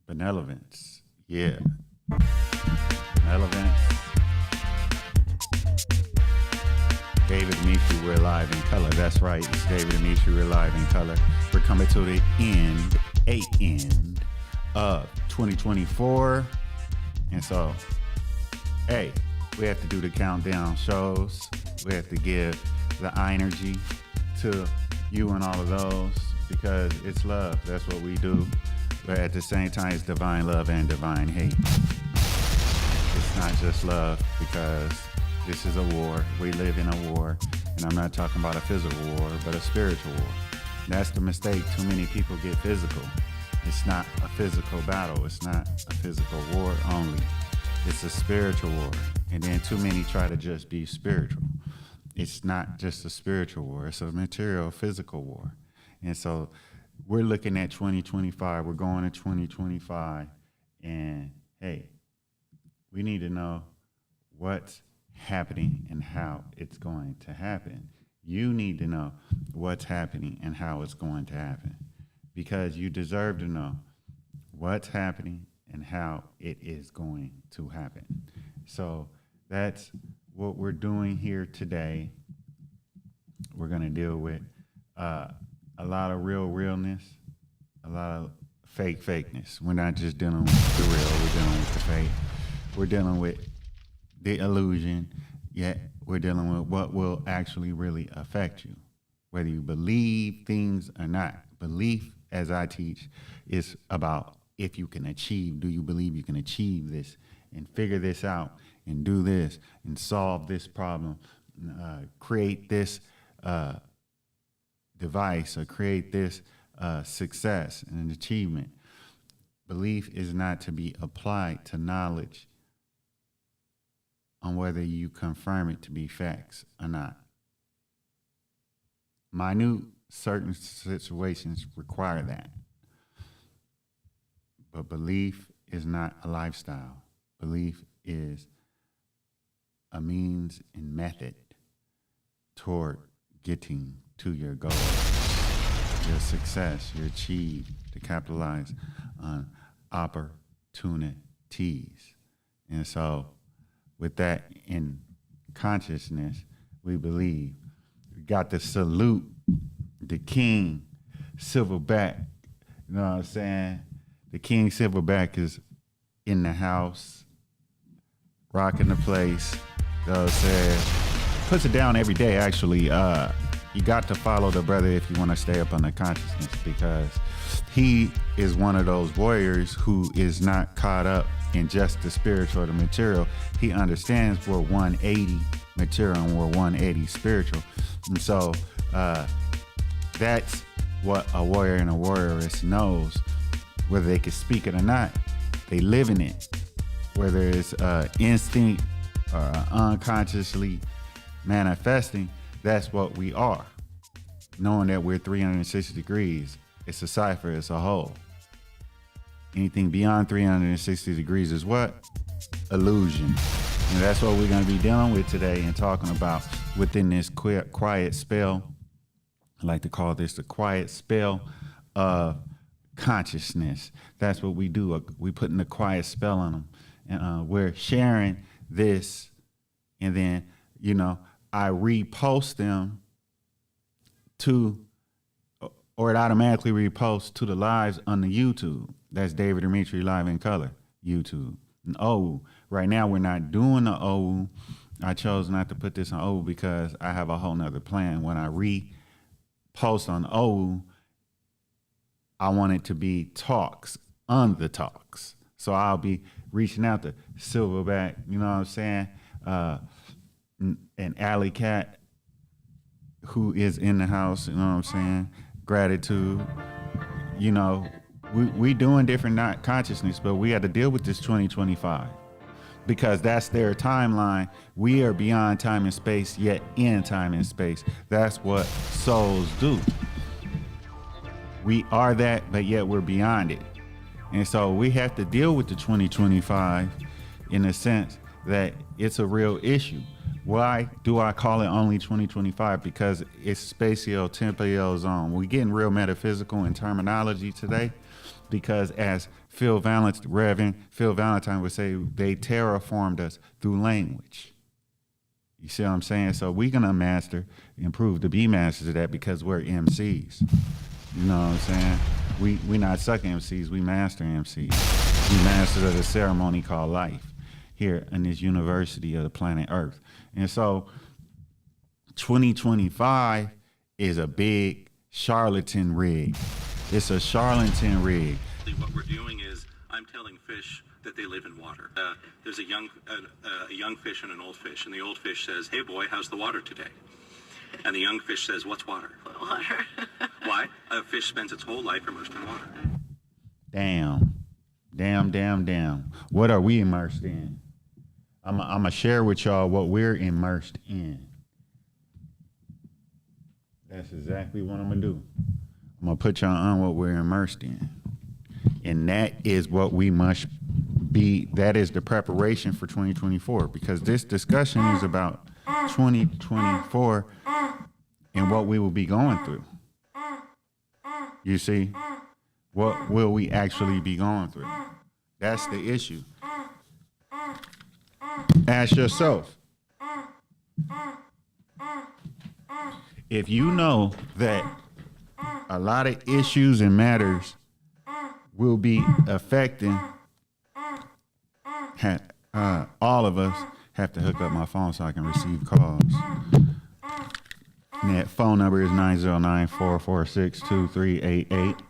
Benevolence. Yeah. Benevolence. David Dimitri, we're live in color. That's right. It's David Dimitri, we're live in color. We're coming to the end of 2024. And so, hey, we have to do the countdown shows. We have to give the energy to you and all of those because it's love. That's what we do. But at the same time, it's divine love and divine hate. It's not just love because this is a war. We live in a war. And I'm not talking about a physical war, but a spiritual war. That's the mistake. Too many people get physical. It's not a physical battle. It's not a physical war only. It's a spiritual war. And then too many try to just be spiritual. It's not just a spiritual war. It's a material, physical war. And so we're looking at 2025. We're going to 2025. And hey, we need to know what's happening and how it's going to happen. You need to know what's happening and how it's going to happen because you deserve to know what's happening and how it is going to happen. So that's what we're doing here today. We're going to deal with a lot of realness, a lot of fakeness. We're not just dealing with the real, we're dealing with the fake. We're dealing with the illusion, yet we're dealing with what will actually really affect you, whether you believe things or not. Belief, as I teach, is about if you can achieve, do you believe you can achieve this and figure this out and do this and solve this problem, create this device or create this success and an achievement. Belief is not to be applied to knowledge on whether you confirm it to be facts or not. Minute certain situations require that. But belief is not a lifestyle. Belief is a means and method toward getting to your goals, your success, your achieve, to capitalize on opportunities. And so with that in consciousness, we believe we got to salute the King Silverback. You know what I'm saying? The King Silverback is in the house, rocking the place. You know what I'm saying? Puts it down every day, actually. You got to follow the brother if you want to stay up on the consciousness because he is one of those warriors who is not caught up in just the spiritual or the material. He understands we're 180 material and we're 180 spiritual. And so that's what a warrior and a warrioress knows. Whether they can speak it or not, they live in it. Whether it's instinct or unconsciously manifesting, that's what we are. Knowing that we're 360 degrees, it's a cipher, it's a whole. Anything beyond 360 degrees is what? Illusion. And that's what we're going to be dealing with today and talking about within this quiet spell. I like to call this the quiet spell of consciousness. That's what we do. We put in a quiet spell on them. And we're sharing this, and then, you know, I repost them to, or it automatically reposts to the lives on the YouTube. That's David Dimitri Live in Color, YouTube. And OU. Right now, we're not doing the OU. I chose not to put this on OU because I have a whole nother plan. When I repost on OU, I want it to be talks on the talks. So I'll be reaching out to Silverback, you know what I'm saying? And Alley Cat, who is in the house, you know what I'm saying? Gratitude. You know, we doing different not consciousness, but we had to deal with this 2025 because that's their timeline. We are beyond time and space, yet in time and space. That's what souls do. We are that, but yet we're beyond it. And so we have to deal with the 2025 in the sense that it's a real issue. Why do I call it only 2025? Because it's spatio-temporal zone. We're getting real metaphysical in terminology today. because as Reverend Phil Valentine would say, they terraformed us through language. You see what I'm saying? So we're going to improve to be masters of that because we're MCs. You know what I'm saying? We not suck MCs, we master MCs. We masters of the ceremony called life here in this university of the planet Earth. And so 2025 is a big charlatan rig. It's a charlatan rig. What we're doing is I'm telling fish that they live in water. There's a young fish and an old fish, and the old fish says, "Hey boy, how's the water today?" And the young fish says, "What's water?" Water. Why? A fish spends its whole life immersed in water. Damn. What are we immersed in? I'm gonna share with y'all what we're immersed in. That's exactly what I'm gonna do. I'm gonna put y'all on what we're immersed in. And that is what we must be. That is the preparation for 2024, because this discussion is about 2024 and what we will be going through. You see? What will we actually be going through? That's the issue. Ask yourself. If you know that a lot of issues and matters will be affecting all of us, have to hook up my phone so I can receive calls. And that phone number is 909-446-2388.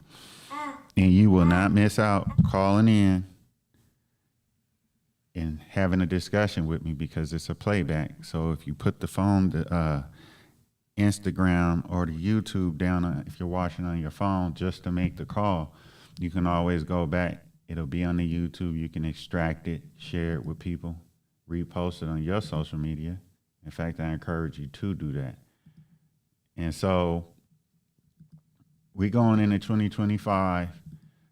And you will not miss out calling in and having a discussion with me, because it's a playback. So if you put the phone, the Instagram or the YouTube down, if you're watching on your phone, just to make the call, you can always go back. It'll be on the YouTube. You can extract it, share it with people, repost it on your social media. In fact, I encourage you to do that. And so we're going into 2025.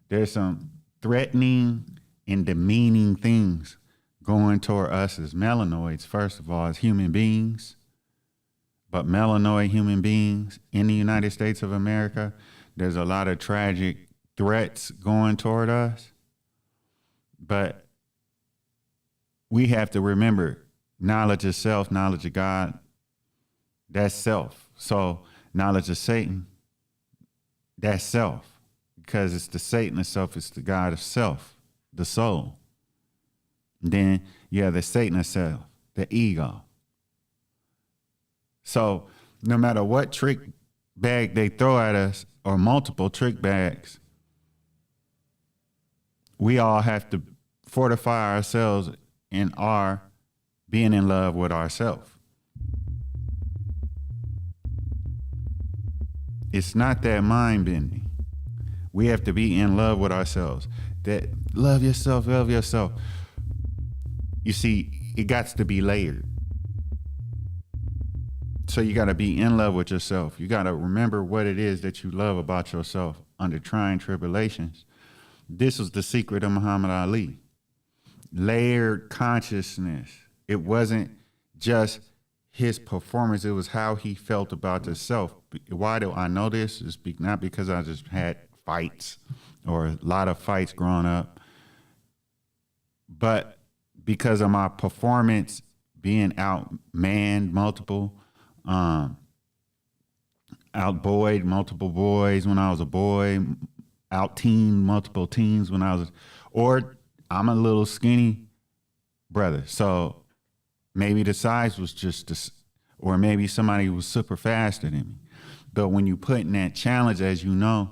There's some threatening and demeaning things going toward us as melanoids, first of all, as human beings. But melanoid human beings in the United States of America, there's a lot of tragic threats going toward us. But we have to remember, knowledge of self, knowledge of God, that's self. So knowledge of Satan, that's self. Because it's the Satan of self, it's the God of self, the soul. And then you have the Satan of self, the ego. So no matter what trick bag they throw at us, or multiple trick bags, we all have to fortify ourselves in our being in love with ourselves. It's not that mind bending. We have to be in love with ourselves. That love yourself, love yourself. You see, it got to be layered. So you got to be in love with yourself. You got to remember what it is that you love about yourself under trying tribulations. This was the secret of Muhammad Ali. Layered consciousness. It wasn't just his performance. It was how he felt about himself. Why do I know this? It's not because I just had fights or a lot of fights growing up, but because of my performance being outmanned multiple, outboyed multiple boys when I was a boy, out-teamed multiple teams when I was, or I'm a little skinny brother. So maybe the size was just this, or maybe somebody was super faster than me. But when you put in that challenge, as you know,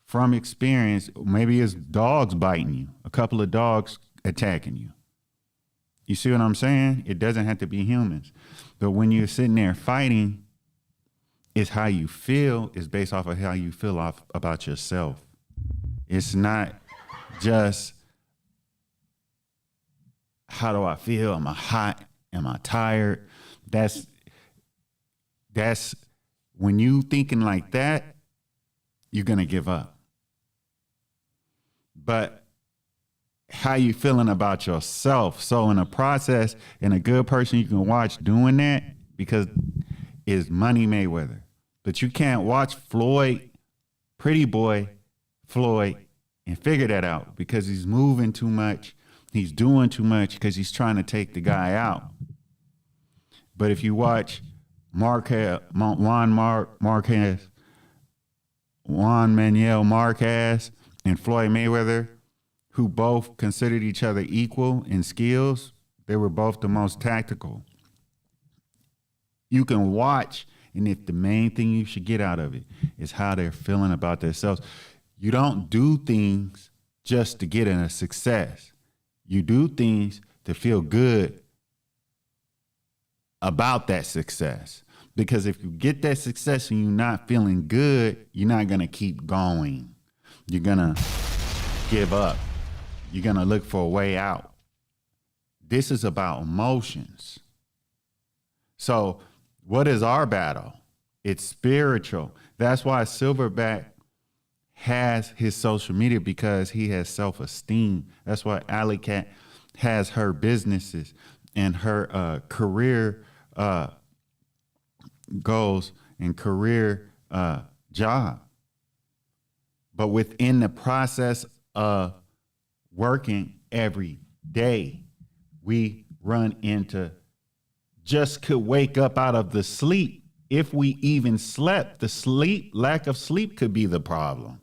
from experience, maybe it's dogs biting you, a couple of dogs attacking you. You see what I'm saying? It doesn't have to be humans. But when you're sitting there fighting, it's how you feel. It's based off of how you feel about yourself. It's not just, how do I feel? Am I hot? Am I tired? That's when you thinking like that, you're going to give up. But how you feeling about yourself? So in a process, and a good person you can watch doing that, because is Money Mayweather. But you can't watch Floyd, Pretty Boy Floyd, and figure that out, because he's moving too much. He's doing too much because he's trying to take the guy out. But if you watch Juan Manuel Marquez and Floyd Mayweather, who both considered each other equal in skills, they were both the most tactical. You can watch, and if the main thing you should get out of it is how they're feeling about themselves. You don't do things just to get in a success. You do things to feel good about that success. Because if you get that success and you're not feeling good, you're not going to keep going. You're going to give up. You're going to look for a way out. This is about emotions. So what is our battle? It's spiritual. That's why Silverback has his social media, because he has self-esteem. That's why Alley Cat has her businesses and her career goals and career job. But within the process of working every day, we run into just could wake up out of the sleep. If we even slept, lack of sleep could be the problem.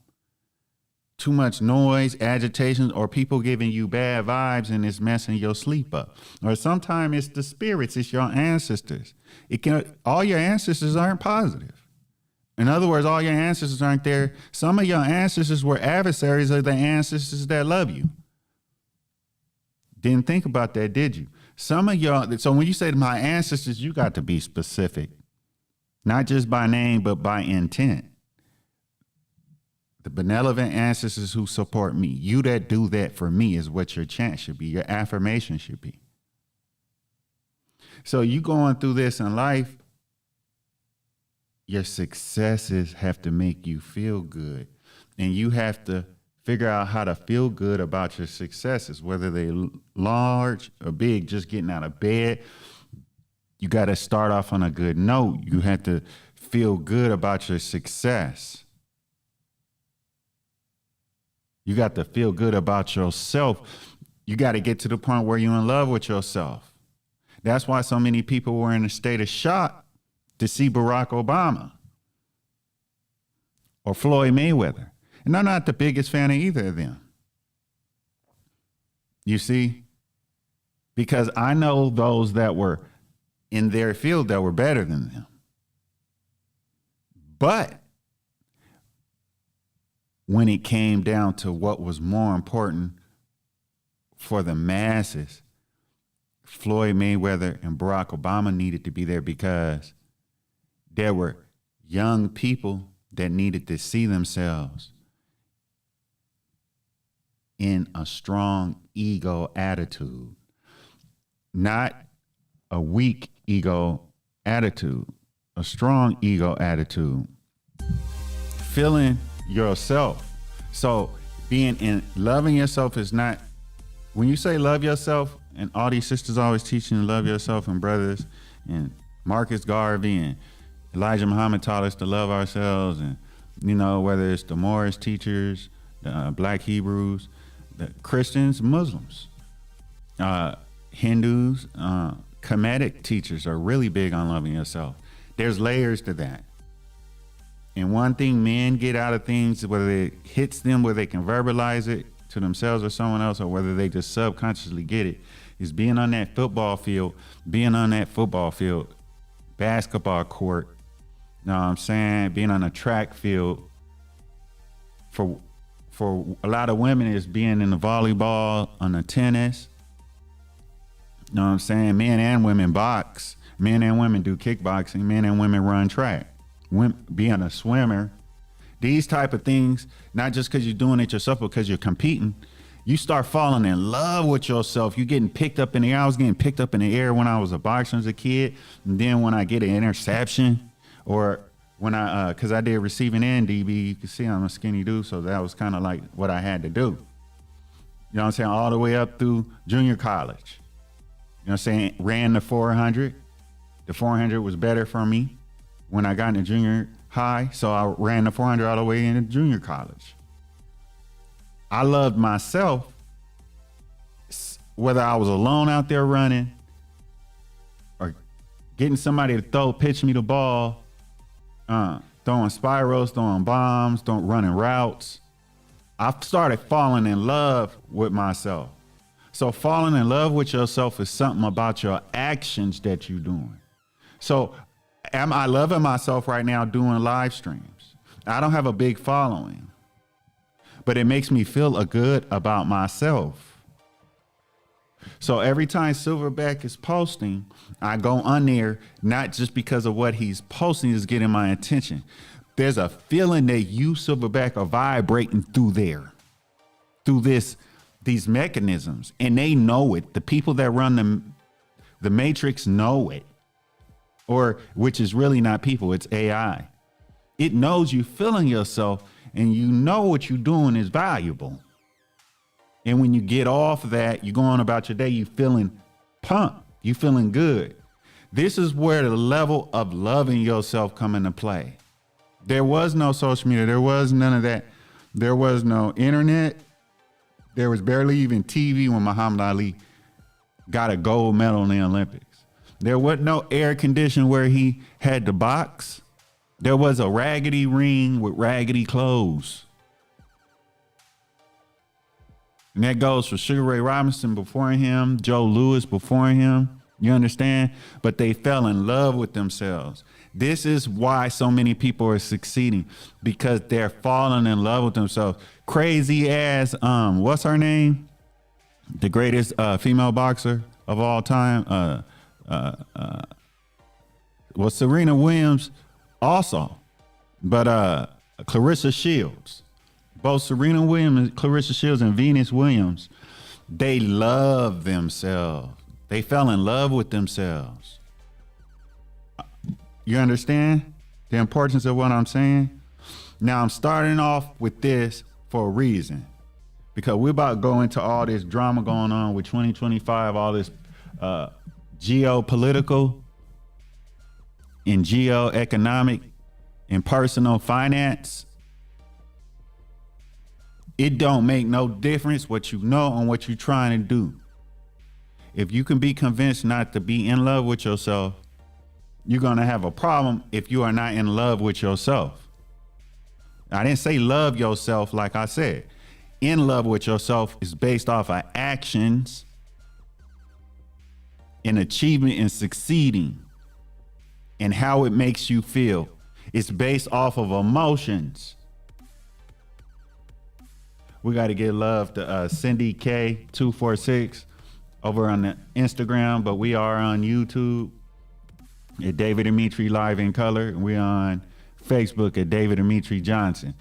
Too much noise, agitation, or people giving you bad vibes and it's messing your sleep up. Or sometimes it's the spirits, it's your ancestors. All your ancestors aren't positive. In other words, all your ancestors aren't there. Some of your ancestors were adversaries of the ancestors that love you. Didn't think about that, did you? Some of y'all, so when you say my ancestors, you got to be specific. Not just by name, but by intent. The benevolent ancestors who support me, you that do that for me, is what your chant should be, your affirmation should be. So you going through this in life, your successes have to make you feel good. And you have to figure out how to feel good about your successes, whether they're large or big. Just getting out of bed, you got to start off on a good note. You have to feel good about your success. You got to feel good about yourself. You got to get to the point where you're in love with yourself. That's why so many people were in a state of shock to see Barack Obama or Floyd Mayweather. And I'm not the biggest fan of either of them. You see? Because I know those that were in their field that were better than them. But when it came down to what was more important for the masses, Floyd Mayweather and Barack Obama needed to be there, because there were young people that needed to see themselves in a strong ego attitude, not a weak ego attitude, a strong ego attitude, feeling yourself. So loving yourself is not, when you say love yourself, and all these sisters always teaching to love yourself, and brothers, and Marcus Garvey and Elijah Muhammad taught us to love ourselves, and whether it's the Moorish teachers, the Black Hebrews, the Christians, Muslims, Hindus, Kemetic teachers are really big on loving yourself. There's layers to that. And one thing men get out of things, whether it hits them where they can verbalize it to themselves or someone else, or whether they just subconsciously get it, is being on that football field, basketball court, you know what I'm saying, being on a track field. For a lot of women, is being in the volleyball, on the tennis. You know what I'm saying? Men and women box. Men and women do kickboxing. Men and women run track. Being a swimmer. These type of things, not just because you're doing it yourself, but because you're competing. You start falling in love with yourself. You're getting picked up in the air. I was getting picked up in the air when I was a boxer as a kid. And then when I get an interception, or when because I did receiving and DB, you can see I'm a skinny dude, so that was kind of like what I had to do. You know what I'm saying? All the way up through junior college. You know what I'm saying? Ran the 400. The 400 was better for me when I got into junior high, so I ran the 400 all the way into junior college. I loved myself, whether I was alone out there running or getting somebody to pitch me the ball, throwing spirals, throwing bombs, running routes. I started falling in love with myself. So falling in love with yourself is something about your actions that you're doing. So am I loving myself right now doing live streams? I don't have a big following, but it makes me feel good about myself. So every time Silverback is posting, I go on there, not just because of what he's posting is getting my attention. There's a feeling that you, Silverback, are vibrating through there, through these mechanisms, and they know it. The people that run the matrix know it, or which is really not people, it's AI. It knows you feeling yourself, and you know what you're doing is valuable. And when you get off of that, you go on about your day, you feeling pumped, you feeling good. This is where the level of loving yourself come into play. There was no social media. There was none of that. There was no internet. There was barely even TV when Muhammad Ali got a gold medal in the Olympics. There was no air conditioning where he had to box. There was a raggedy ring with raggedy clothes. And that goes for Sugar Ray Robinson before him, Joe Louis before him. You understand? But they fell in love with themselves. This is why so many people are succeeding, because they're falling in love with themselves. Crazy ass, what's her name? The greatest female boxer of all time. Well, Serena Williams also, but Clarissa Shields. Both Serena Williams, Clarissa Shields, and Venus Williams, they love themselves. They fell in love with themselves. You understand the importance of what I'm saying? Now, I'm starting off with this for a reason, because we're about to go into all this drama going on with 2025, all this geopolitical and geoeconomic and personal finance. It don't make no difference what you know and what you're trying to do. If you can be convinced not to be in love with yourself, you're going to have a problem if you are not in love with yourself. I didn't say love yourself like I said. In love with yourself is based off of actions and achievement and succeeding and how it makes you feel. It's based off of emotions. We got to give love to Cindy K246 over on the Instagram, but we are on YouTube at David Dimitri Live in Color. And we're on Facebook at David Dimitri Johnson.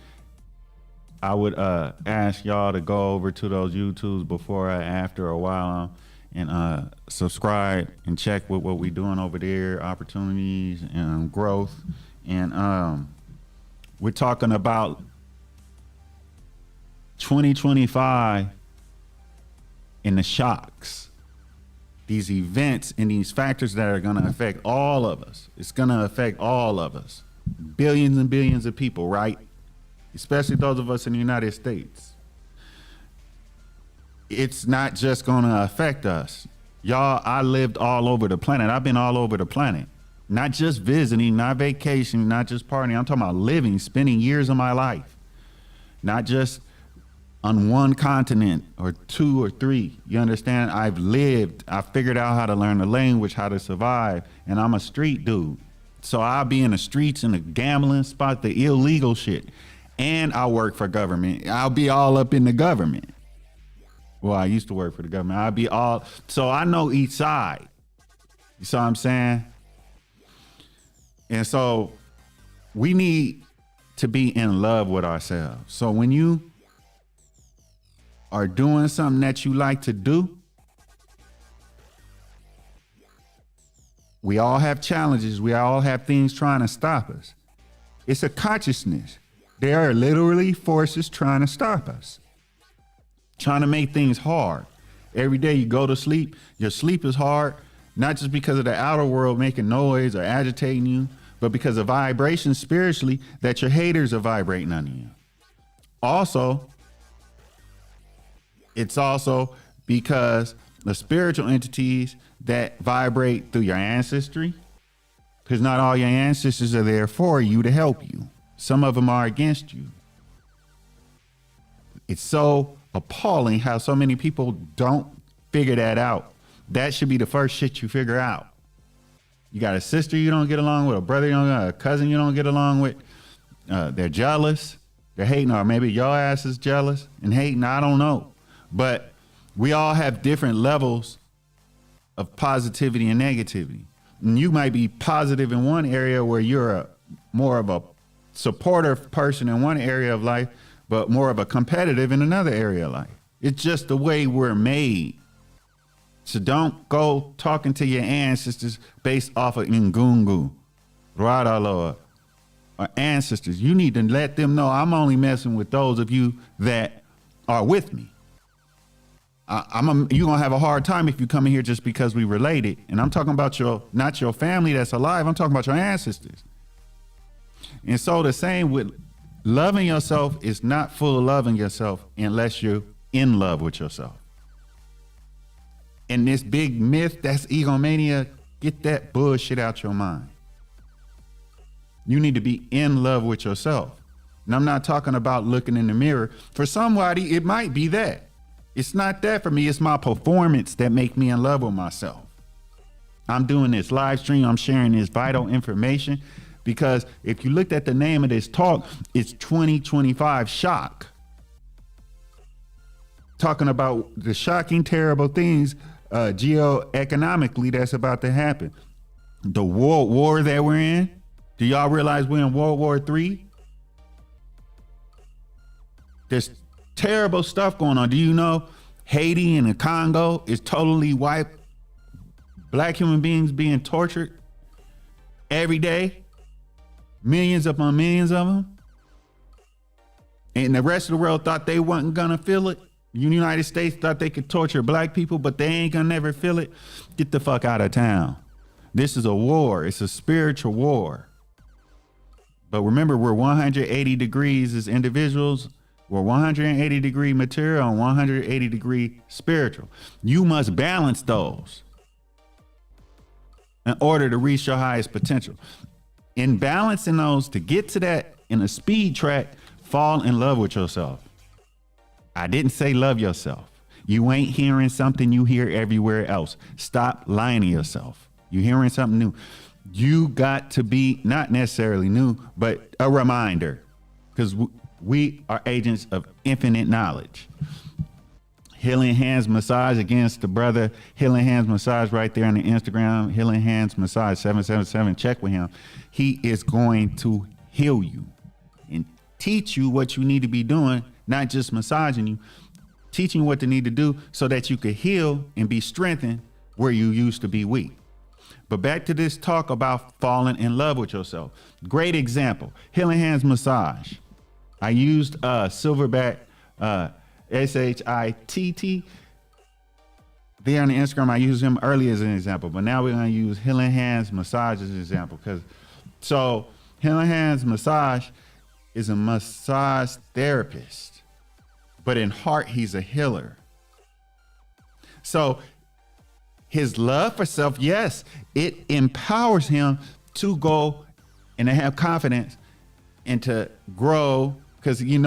I would ask y'all to go over to those YouTubes before or after a while and subscribe and check with what we're doing over there, opportunities and growth. And we're talking about 2025 and the shocks, these events and these factors that are going to affect all of us. It's going to affect all of us, billions and billions of people, right? Especially those of us in the United States. It's not just going to affect us. Y'all, I lived all over the planet. I've been all over the planet, not just visiting, not vacationing, not just partying. I'm talking about living, spending years of my life, not just on one continent or two or three. You understand? I've lived, I figured out how to learn the language, how to survive, and I'm a street dude. So I'll be in the streets, in the gambling spot, the illegal shit. And I work for government. I'll be all up in the government. Well, I used to work for the government. I'll be all, so I know each side. You see what I'm saying? And so we need to be in love with ourselves. So when you are doing something that you like to do, we all have challenges. We all have things trying to stop us. It's a consciousness. There are literally forces trying to stop us, trying to make things hard. Every day you go to sleep, your sleep is hard, not just because of the outer world making noise or agitating you, but because of vibrations spiritually that your haters are vibrating on you. Also, It's also because the spiritual entities that vibrate through your ancestry, because not all your ancestors are there for you to help you. Some of them are against you. It's so appalling how so many people don't figure that out. That should be the first shit you figure out. You got a sister you don't get along with, a brother you don't get, a cousin you don't get along with. They're jealous. They're hating, or maybe your ass is jealous and hating. I don't know. But we all have different levels of positivity and negativity. And you might be positive in one area where you're more of a supportive person in one area of life, but more of a competitive in another area of life. It's just the way we're made. So don't go talking to your ancestors based off of Ngungu, Radalo, or ancestors. You need to let them know I'm only messing with those of you that are with me. You're gonna have a hard time if you come in here just because we related. And I'm talking about not your family that's alive. I'm talking about your ancestors. And so the same with loving yourself is not full loving yourself unless you're in love with yourself. And this big myth that's egomania, get that bullshit out your mind. You need to be in love with yourself. And I'm not talking about looking in the mirror. For somebody, it might be that. It's not that for me. It's my performance that make me in love with myself. I'm doing this live stream. I'm sharing this vital information because if you looked at the name of this talk, it's 2025 shock. Talking about the shocking, terrible things geoeconomically that's about to happen. The war that we're in. Do y'all realize we're in World War III? There's terrible stuff going on. Do you know Haiti and the Congo is totally wiped? Black human beings being tortured every day. Millions upon millions of them. And the rest of the world thought they wasn't gonna feel it. The United States thought they could torture black people, but they ain't gonna never feel it. Get the fuck out of town. This is a war. It's a spiritual war. But remember, we're 180 degrees as individuals. We're 180 degree material and 180 degree spiritual. You must balance those in order to reach your highest potential. In balancing those, to get to that in a speed track, fall in love with yourself. I didn't say love yourself. You ain't hearing something you hear everywhere else. Stop lying to yourself. You're hearing something new. You got to be not necessarily new, but a reminder, because we are agents of infinite knowledge. Healing Hands Massage, against the brother Healing Hands Massage right there on the Instagram, Healing Hands Massage 777. Check with him. He is going to heal you and teach you what you need to be doing, not just massaging you, teaching you what to need to do so that you could heal and be strengthened where you used to be weak. But back to this talk about falling in love with yourself. Great example, Healing Hands Massage. I used Silverback SHITT. There on the Instagram, I used him earlier as an example, but now we're gonna use Healing Hands Massage as an example. So Healing Hands Massage is a massage therapist, but in heart, he's a healer. So his love for self, yes, it empowers him to go and to have confidence and to grow, because it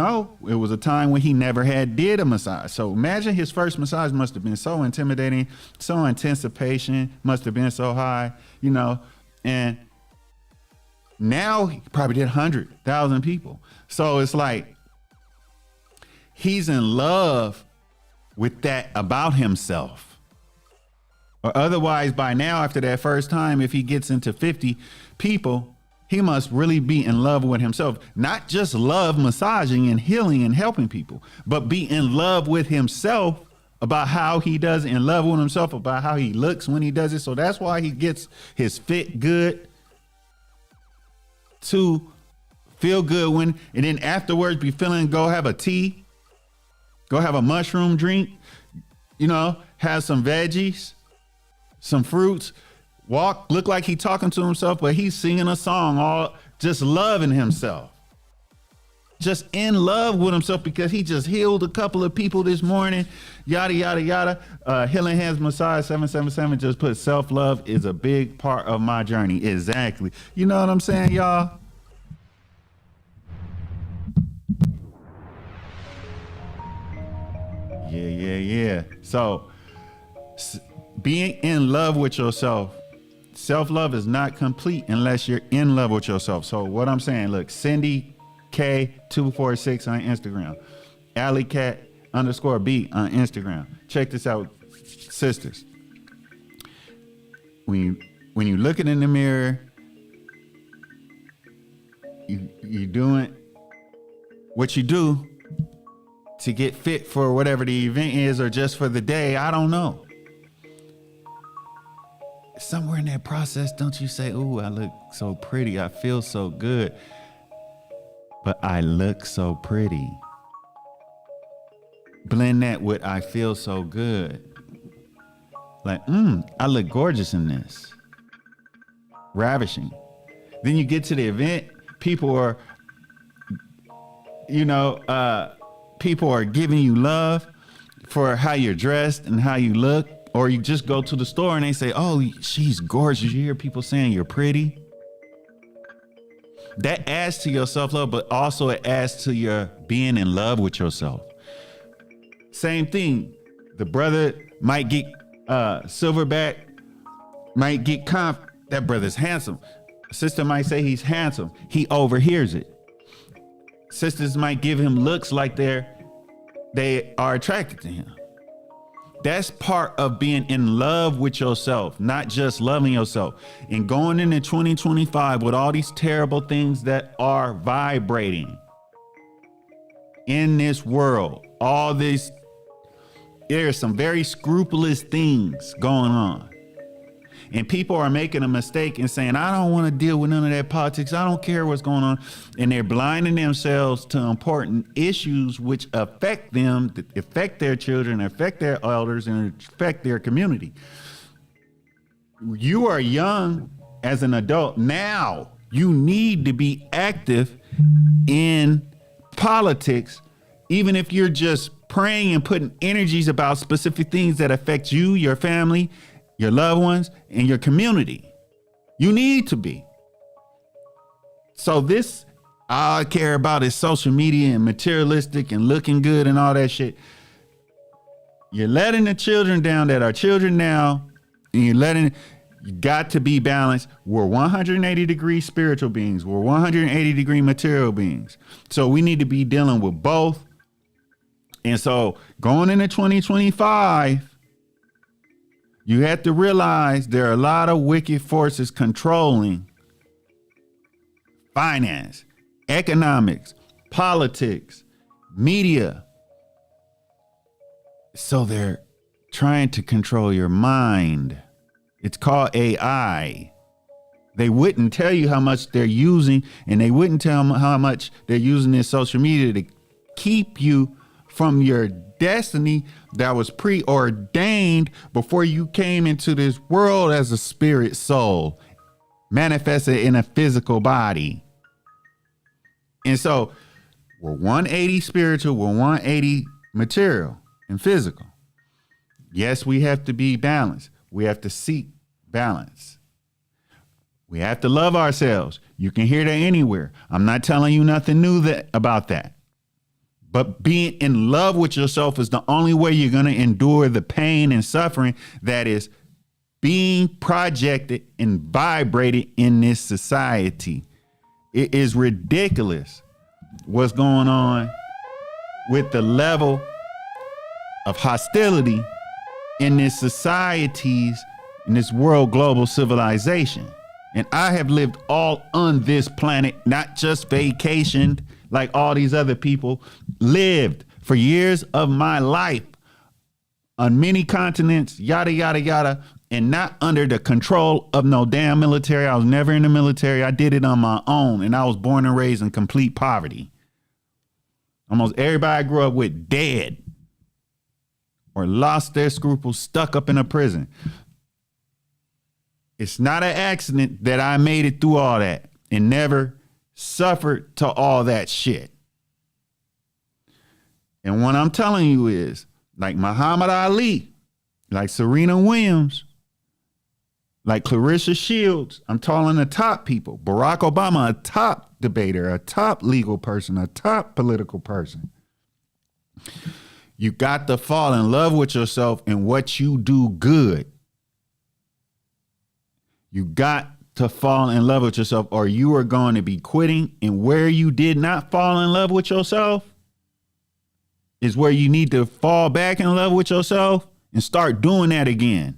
was a time when he never did a massage. So imagine his first massage must have been so intimidating, so anticipation must have been so high, and now he probably did 100,000 people. So it's like he's in love with that about himself. Or otherwise, by now, after that first time, if he gets into 50 people, he must really be in love with himself. Not just love massaging and healing and helping people, but be in love with himself about how he does it, in love with himself about how he looks when he does it. So that's why he gets his fit good to feel good when, and then afterwards be feeling, go have a tea, go have a mushroom drink, have some veggies, some fruits, look like he talking to himself, but he's singing a song, all just loving himself. just in love with himself because he just healed a couple of people this morning, yada, yada, yada. Healing Hands Massage 777 just put self-love is a big part of my journey. Exactly. You know what I'm saying, y'all? Yeah. So being in love with yourself, self-love is not complete unless you're in love with yourself. So what I'm saying, look, Cindy K246 on Instagram, AlleyCat_B on Instagram. Check this out, sisters. When you looking in the mirror, you doing what you do to get fit for whatever the event is or just for the day, I don't know. Somewhere in that process, don't you say, ooh, I look so pretty, I feel so good, but I look so pretty. Blend that with I feel so good. Like, I look gorgeous in this. Ravishing. Then you get to the event, people are giving you love for how you're dressed and how you look. Or you just go to the store and they say, oh, she's gorgeous. You hear people saying you're pretty. That adds to your self-love, but also it adds to your being in love with yourself. Same thing. The brother might get silverback, might get that brother's handsome. Sister might say he's handsome. He overhears it. Sisters might give him looks like they are attracted to him. That's part of being in love with yourself, not just loving yourself. And going into 2025 with all these terrible things that are vibrating in this world, there's some very scrupulous things going on. And people are making a mistake and saying, I don't want to deal with none of that politics. I don't care what's going on. And they're blinding themselves to important issues which affect them, affect their children, affect their elders, and affect their community. You are young as an adult. Now you need to be active in politics, even if you're just praying and putting energies about specific things that affect you, your family, your loved ones, and your community. You need to be. So this, all I care about is social media and materialistic and looking good and all that shit. You're letting the children down that are children now, and you got to be balanced. We're 180-degree spiritual beings. We're 180-degree material beings. So we need to be dealing with both. And so going into 2025, you have to realize there are a lot of wicked forces controlling finance, economics, politics, media. So they're trying to control your mind. It's called AI. They wouldn't tell you how much they're using, and they wouldn't tell them how much they're using their social media to keep you from your destiny that was preordained before you came into this world as a spirit soul, manifested in a physical body. And so we're 180 spiritual, we're 180 material and physical. Yes, we have to be balanced. We have to seek balance. We have to love ourselves. You can hear that anywhere. I'm not telling you nothing new about that. But being in love with yourself is the only way you're going to endure the pain and suffering that is being projected and vibrated in this society. It is ridiculous what's going on with the level of hostility in this societies, in this world global civilization. And I have lived all on this planet, not just vacationed like all these other people, lived for years of my life on many continents, yada, yada, yada, and not under the control of no damn military. I was never in the military. I did it on my own, and I was born and raised in complete poverty. Almost everybody I grew up with dead or lost their scruples, stuck up in a prison. It's not an accident that I made it through all that and never suffered to all that shit. And what I'm telling you is, like Muhammad Ali, like Serena Williams, like Clarissa Shields, I'm calling the top people. Barack Obama, a top debater, a top legal person, a top political person. You got to fall in love with yourself and what you do good. You got to fall in love with yourself, or you are going to be quitting. And where you did not fall in love with yourself is where you need to fall back in love with yourself and start doing that again.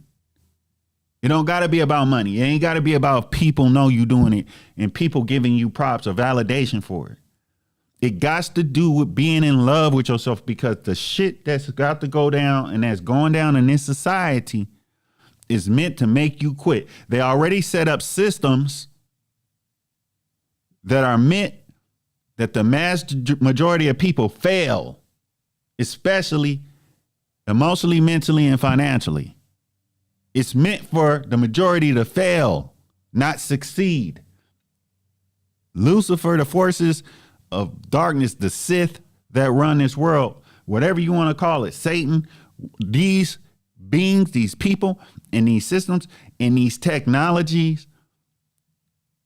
It don't got to be about money. It ain't got to be about people know you doing it and people giving you props or validation for it. It got to do with being in love with yourself, because the shit that's got to go down and that's going down in this society is meant to make you quit. They already set up systems that are meant that the mass majority of people fail, especially emotionally, mentally, and financially. It's meant for the majority to fail, not succeed. Lucifer, the forces of darkness, the Sith that run this world, whatever you want to call it, Satan, these beings, these people, and these systems, and these technologies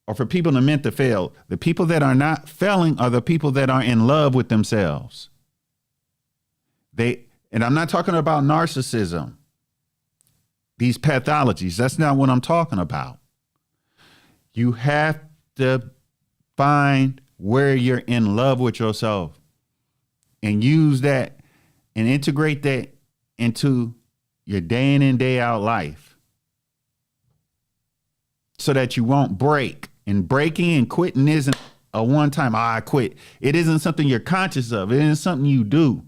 are for people that are meant to fail. The people that are not failing are the people that are in love with themselves. And I'm not talking about narcissism, these pathologies. That's not what I'm talking about. You have to find where you're in love with yourself and use that and integrate that into your day in and day out life so that you won't break. And breaking and quitting isn't a one time, I quit. It isn't something you're conscious of. It isn't something you do.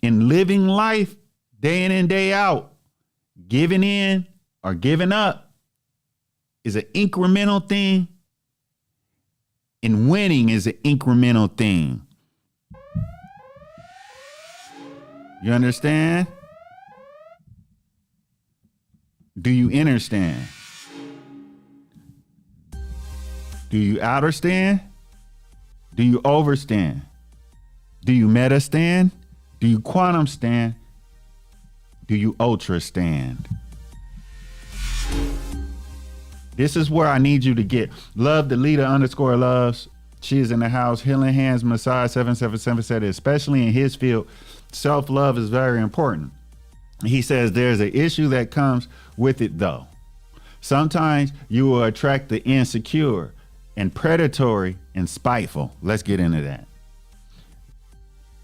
In living life day in and day out, giving in or giving up is an incremental thing, and winning is an incremental thing. You understand? Do you understand? Do you understand? Do you overstand? Do you meta stand? Do you quantum stand? Do you ultra stand? This is where I need you to get. Love the leader _loves. She is in the house. Healing Hands Massage 777 said, especially in his field, self-love is very important. He says there's an issue that comes with it though. Sometimes you will attract the insecure and predatory and spiteful. Let's get into that.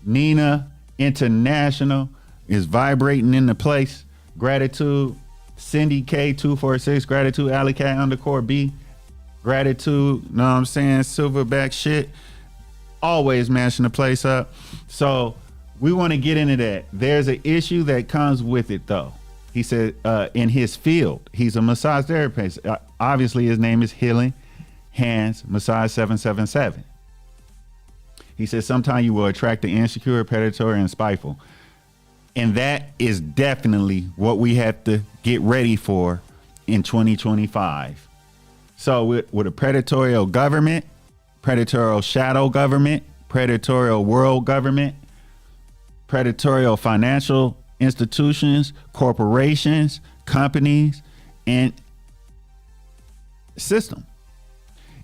Nina International is vibrating in the place. Gratitude. Cindy K246, gratitude. Alley Cat _B, gratitude. Know what I'm saying? Silverback shit. Always mashing the place up. So we want to get into that. There's an issue that comes with it though. He said in his field, he's a massage therapist. Obviously his name is Healing Hands Massage 777. He says sometimes you will attract the insecure, predatory, and spiteful. And that is definitely what we have to get ready for in 2025. So with a predatory government, predatory shadow government, predatory world government, predatory financial institutions, corporations, companies, and system.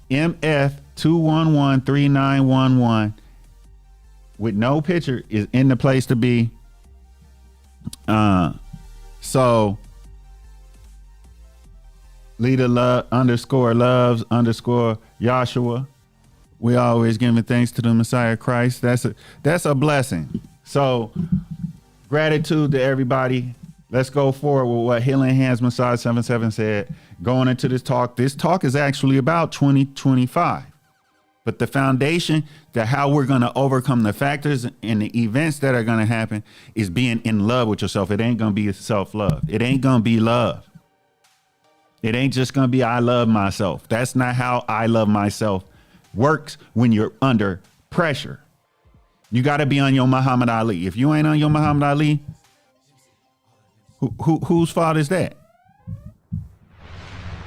MF 2113911 with no picture is in the place to be. So leader love _loves _Joshua. We always giving thanks to the Messiah Christ. That's a blessing. So gratitude to everybody. Let's go forward with what Healing Hands Massage 77 said. Going into this talk is actually about 2025. But the foundation to how we're going to overcome the factors and the events that are going to happen is being in love with yourself. It ain't going to be self-love. It ain't going to be love. It ain't just going to be I love myself. That's not how I love myself works when you're under pressure. You got to be on your Muhammad Ali. If you ain't on your Muhammad Ali, whose fault is that?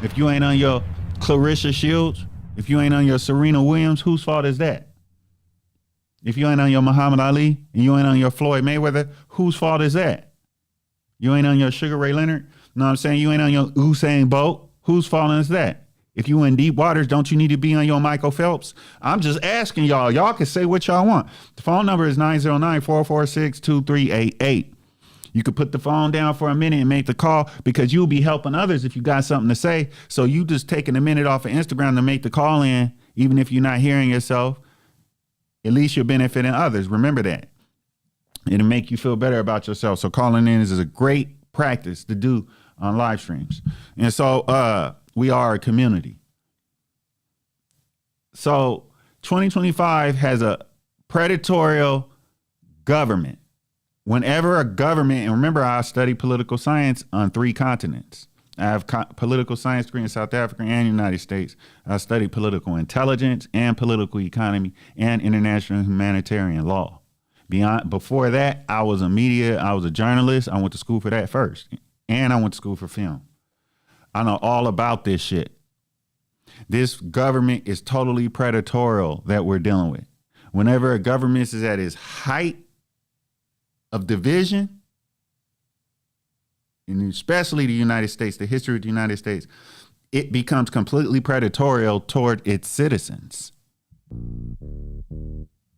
If you ain't on your Clarissa Shields, if you ain't on your Serena Williams, whose fault is that? If you ain't on your Muhammad Ali and you ain't on your Floyd Mayweather, whose fault is that? You ain't on your Sugar Ray Leonard. Know what I'm saying? You ain't on your Usain Bolt. Whose fault is that? If you in deep waters, don't you need to be on your Michael Phelps? I'm just asking y'all. Y'all can say what y'all want. The phone number is 909-446-2388. You could put the phone down for a minute and make the call, because you'll be helping others if you got something to say. So you just taking a minute off of Instagram to make the call in, even if you're not hearing yourself. At least you're benefiting others. Remember that. It'll make you feel better about yourself. So calling in is a great practice to do on live streams. And so we are a community. So 2025 has a predatorial government. Whenever a government, and remember, I study political science on 3 continents. I have political science degree in South Africa and United States. I study political intelligence and political economy and international humanitarian law. Before that, I was a journalist. I went to school for that first. And I went to school for film. I know all about this shit. This government is totally predatorial that we're dealing with. Whenever a government is at its height of division, and especially the United States, the history of the United States, it becomes completely predatorial toward its citizens.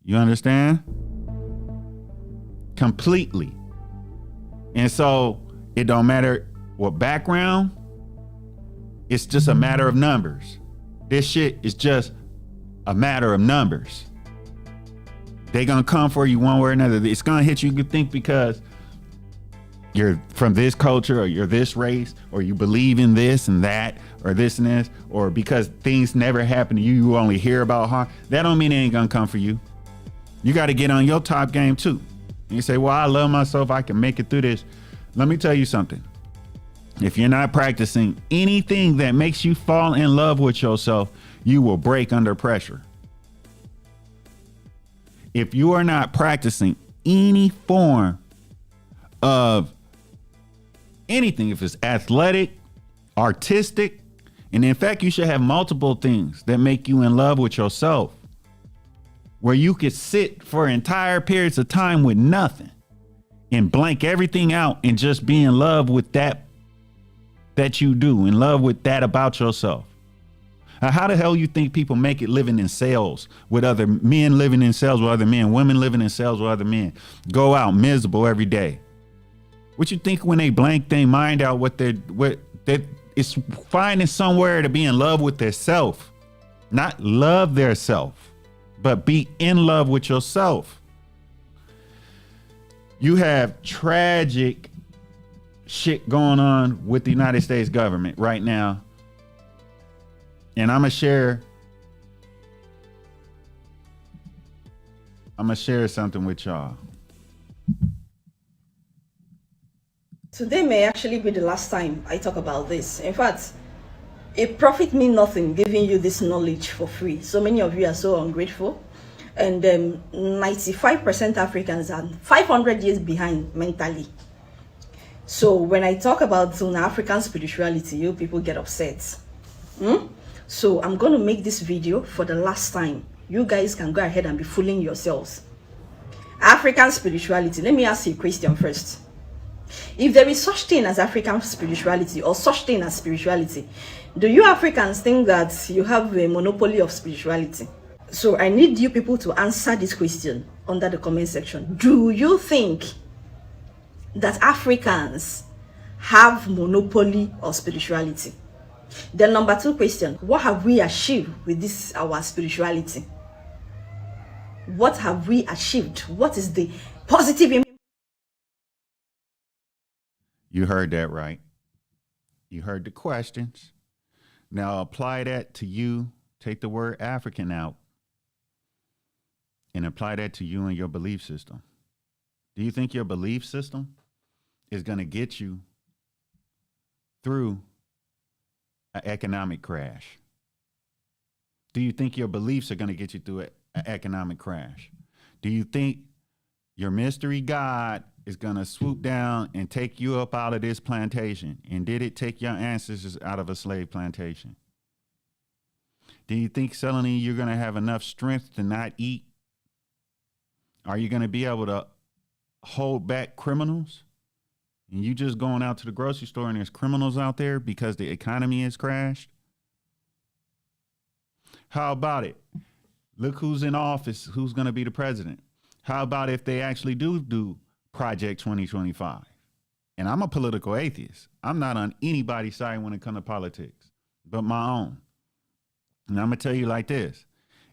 You understand? Completely. And so it don't matter what background, it's just a matter of numbers. This shit is just a matter of numbers. They gonna come for you one way or another. It's gonna hit you, you think, because you're from this culture, or you're this race, or you believe in this and that, or this and this, or because things never happen to you, you only hear about harm. That don't mean it ain't gonna come for you. You got to get on your top game too. And you say, well, I love myself, I can make it through this. Let me tell you something. If you're not practicing anything that makes you fall in love with yourself, you will break under pressure. If you are not practicing any form of anything, if it's athletic, artistic, and in fact, you should have multiple things that make you in love with yourself, where you could sit for entire periods of time with nothing and blank everything out and just be in love with that you do, in love with that about yourself. How the hell you think people make it living in cells with other men, living in cells with other men, women living in cells with other men, go out miserable every day? What you think when they blank their mind out, what it's finding somewhere to be in love with their self, not love their self, but be in love with yourself. You have tragic shit going on with the United States government right now. And I'm gonna share something with y'all. Today may actually be the last time I talk about this. In fact, it profit me nothing giving you this knowledge for free. So many of you are so ungrateful. And 95% Africans are 500 years behind mentally. So when I talk about African spirituality, you people get upset. So I'm going to make this video for the last time. You guys can go ahead and be fooling yourselves. African spirituality. Let me ask you a question first. If there is such thing as African spirituality or such thing as spirituality, do you Africans think that you have a monopoly of spirituality? So I need you people to answer this question under the comment section. Do you think that Africans have monopoly of spirituality? Then number 2 question, what have we achieved with this our spirituality? What have we achieved? What is the positive impact? You heard that right. You heard the questions. Now apply that to you. Take the word African out and apply that to you and your belief system. Do you think your belief system is going to get you through an economic crash? Do you think your beliefs are going to get you through an economic crash? Do you think your mystery God is going to swoop down and take you up out of this plantation? And did it take your ancestors out of a slave plantation? Do you think suddenly you're going to have enough strength to not eat Are you going to be able to hold back criminals? And you just going out to the grocery store and there's criminals out there because the economy has crashed? How about it? Look who's in office, who's going to be the president. How about if they actually do Project 2025? And I'm a political atheist. I'm not on anybody's side when it comes to politics, but my own. And I'm going to tell you like this.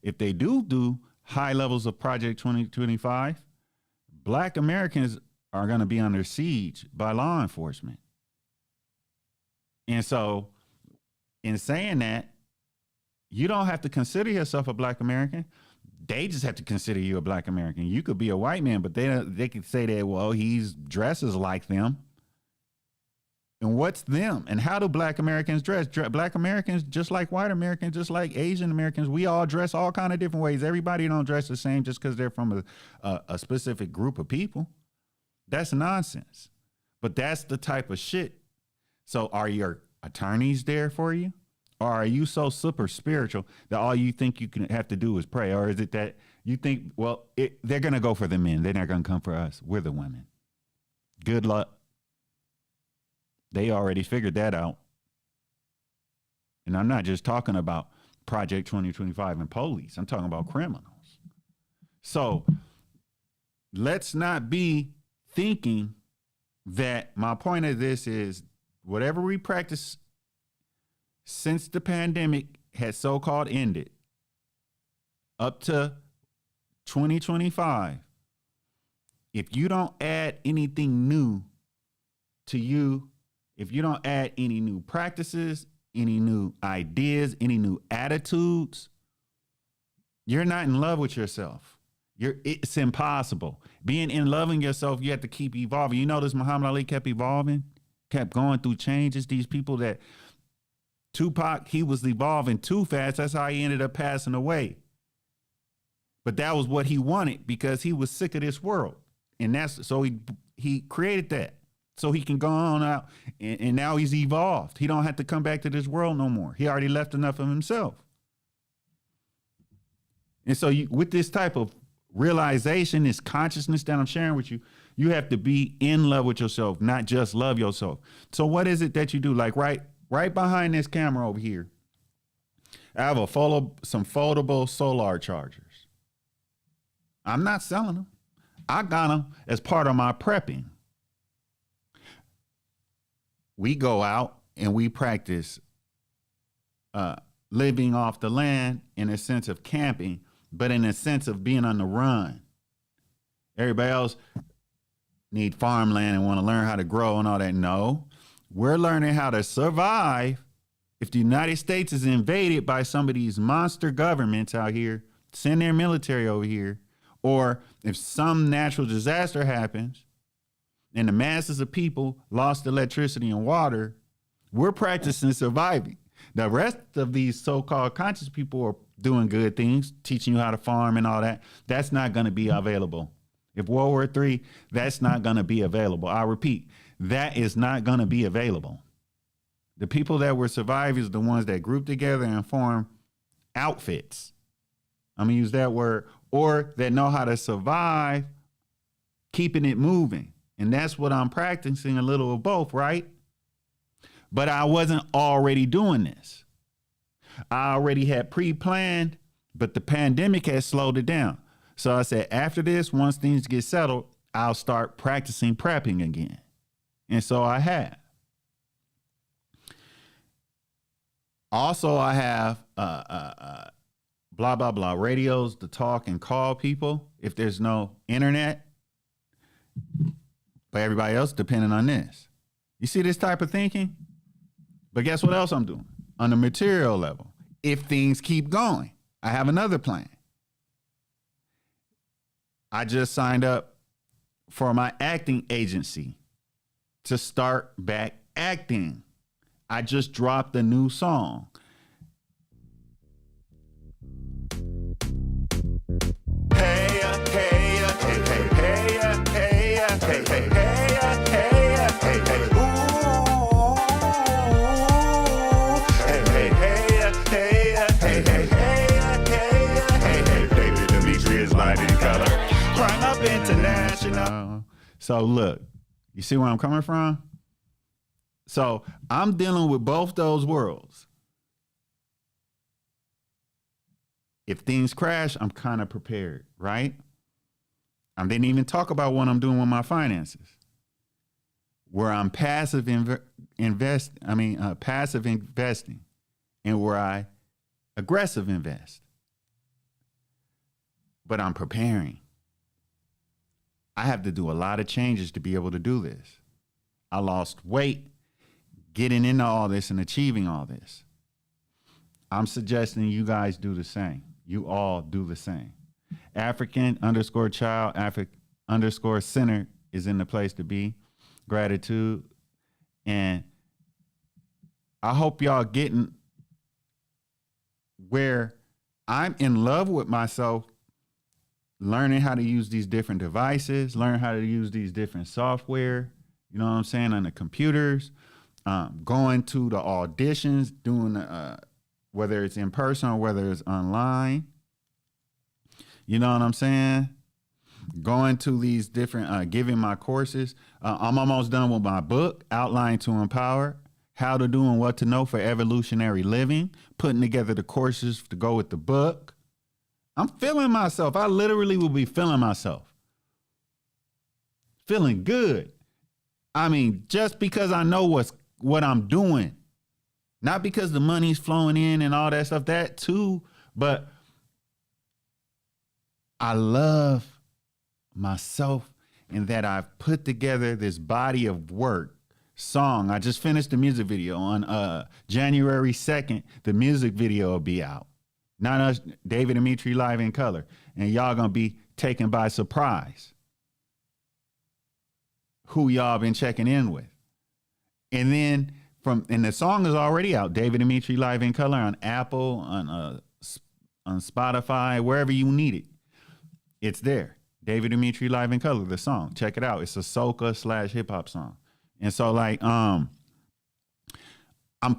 If they do high levels of Project 2025, Black Americans are going to be under siege by law enforcement. And so in saying that, you don't have to consider yourself a Black American. They just have to consider you a Black American. You could be a white man, but they could say that, well, he's dresses like them. And what's them? And how do Black Americans dress? Black Americans, just like white Americans, just like Asian Americans, we all dress all kind of different ways. Everybody don't dress the same just because they're from a specific group of people. That's nonsense. But that's the type of shit. So are your attorneys there for you? Or are you so super spiritual that all you think you can have to do is pray? Or is it that you think, well, they're going to go for the men. They're not going to come for us. We're the women. Good luck. They already figured that out. And I'm not just talking about Project 2025 and police. I'm talking about criminals. So let's not be thinking that my point of this is whatever we practice since the pandemic has so-called ended up to 2025, if you don't add anything new to you, if you don't add any new practices, any new ideas, any new attitudes, you're not in love with yourself. It's impossible. Being in love with yourself, you have to keep evolving. You notice Muhammad Ali kept evolving, kept going through changes. These people that Tupac, he was evolving too fast. That's how he ended up passing away. But that was what he wanted because he was sick of this world. And that's so he created that so he can go on out. And now he's evolved. He don't have to come back to this world no more. He already left enough of himself. And so with this type of realization, this consciousness that I'm sharing with you, you have to be in love with yourself, not just love yourself. So what is it that you do? Like right behind this camera over here, I have some foldable solar chargers. I'm not selling them. I got them as part of my prepping. We go out and we practice living off the land in a sense of camping, but in a sense of being on the run. Everybody else need farmland and want to learn how to grow and all that. No, we're learning how to survive if the United States is invaded by some of these monster governments out here, send their military over here, or if some natural disaster happens and the masses of people lost electricity and water, we're practicing surviving. The rest of these so-called conscious people are doing good things, teaching you how to farm and all that. That's not going to be available. If World War III, that's not going to be available. I repeat, that is not going to be available. The people that were survivors are the ones that group together and form outfits. I'm going to use that word, or that know how to survive, keeping it moving. And that's what I'm practicing, a little of both, right? But I wasn't already doing this. I already had pre-planned, but the pandemic has slowed it down. So I said, after this, once things get settled, I'll start practicing prepping again. And so I have. Also, I have blah, blah, blah radios to talk and call people if there's no internet. But everybody else depending on this. You see this type of thinking? But guess what else I'm doing? On the material level, if things keep going, I have another plan. I just signed up for my acting agency to start back acting. I just dropped a new song. Hey, hey, hey, hey, hey, hey, hey, hey, hey, hey, hey, hey, ooh, hey, hey, hey, hey, hey, hey, hey, hey, hey, David Demetrius, light in color. Crying international. So look, you see where I'm coming from? So I'm dealing with both those worlds. If things crash, I'm kind of prepared, right? I didn't even talk about what I'm doing with my finances, where I'm passive investing, and where I aggressive invest. But I'm preparing. I have to do a lot of changes to be able to do this. I lost weight getting into all this and achieving all this. I'm suggesting you guys do the same. You all do the same. African_child, African_center is in the place to be. Gratitude. And I hope y'all getting where I'm in love with myself, learning how to use these different devices, learn how to use these different software, you know what I'm saying, on the computers, going to the auditions, doing whether it's in person or whether it's online. You know what I'm saying? Going to these different, giving my courses. I'm almost done with my book, Outline to Empower, How to Do and What to Know for Evolutionary Living, putting together the courses to go with the book. I'm feeling myself. I literally will be feeling myself. Feeling good. I mean, just because I know what I'm doing. Not because the money's flowing in and all that stuff, that too, but I love myself in that I've put together this body of work, song. I just finished the music video on January 2nd. The music video will be out. Not us, David Dimitri live in color. And y'all gonna be taken by surprise who y'all been checking in with. And then and the song is already out, David Dimitri live in color on Apple, on Spotify, wherever you need it. It's there. David Dimitri live in color, the song. Check it out. It's a soca / hip hop song. And so like, I'm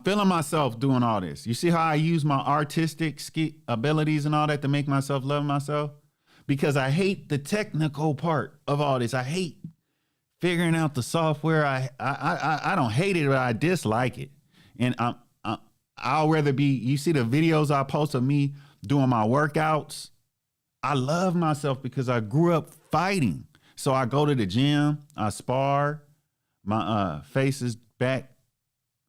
feeling myself doing all this. You see how I use my artistic abilities and all that to make myself love myself? Because I hate the technical part of all this. I hate figuring out the software. I don't hate it, but I dislike it. And I'll rather be, you see the videos I post of me doing my workouts? I love myself because I grew up fighting. So I go to the gym, I spar, my face is back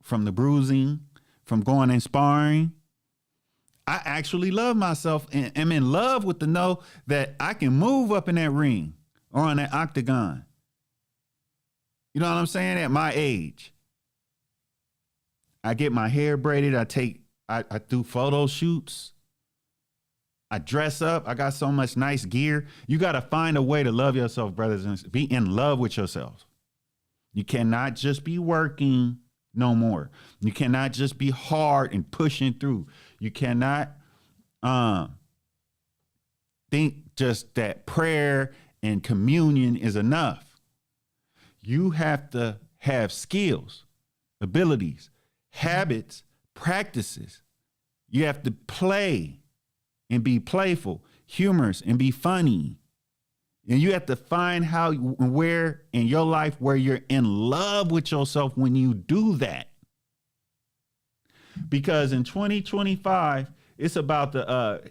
from the bruising, from going and sparring. I actually love myself and am in love with the know that I can move up in that ring or on that octagon. You know what I'm saying? At my age, I get my hair braided. I do photo shoots. I dress up. I got so much nice gear. You got to find a way to love yourself, brothers, and be in love with yourself. You cannot just be working no more. You cannot just be hard and pushing through. You cannot think just that prayer and communion is enough. You have to have skills, abilities, habits, practices. You have to play and be playful, humorous, and be funny. And you have to find where in your life where you're in love with yourself when you do that. Because in 2025, it's about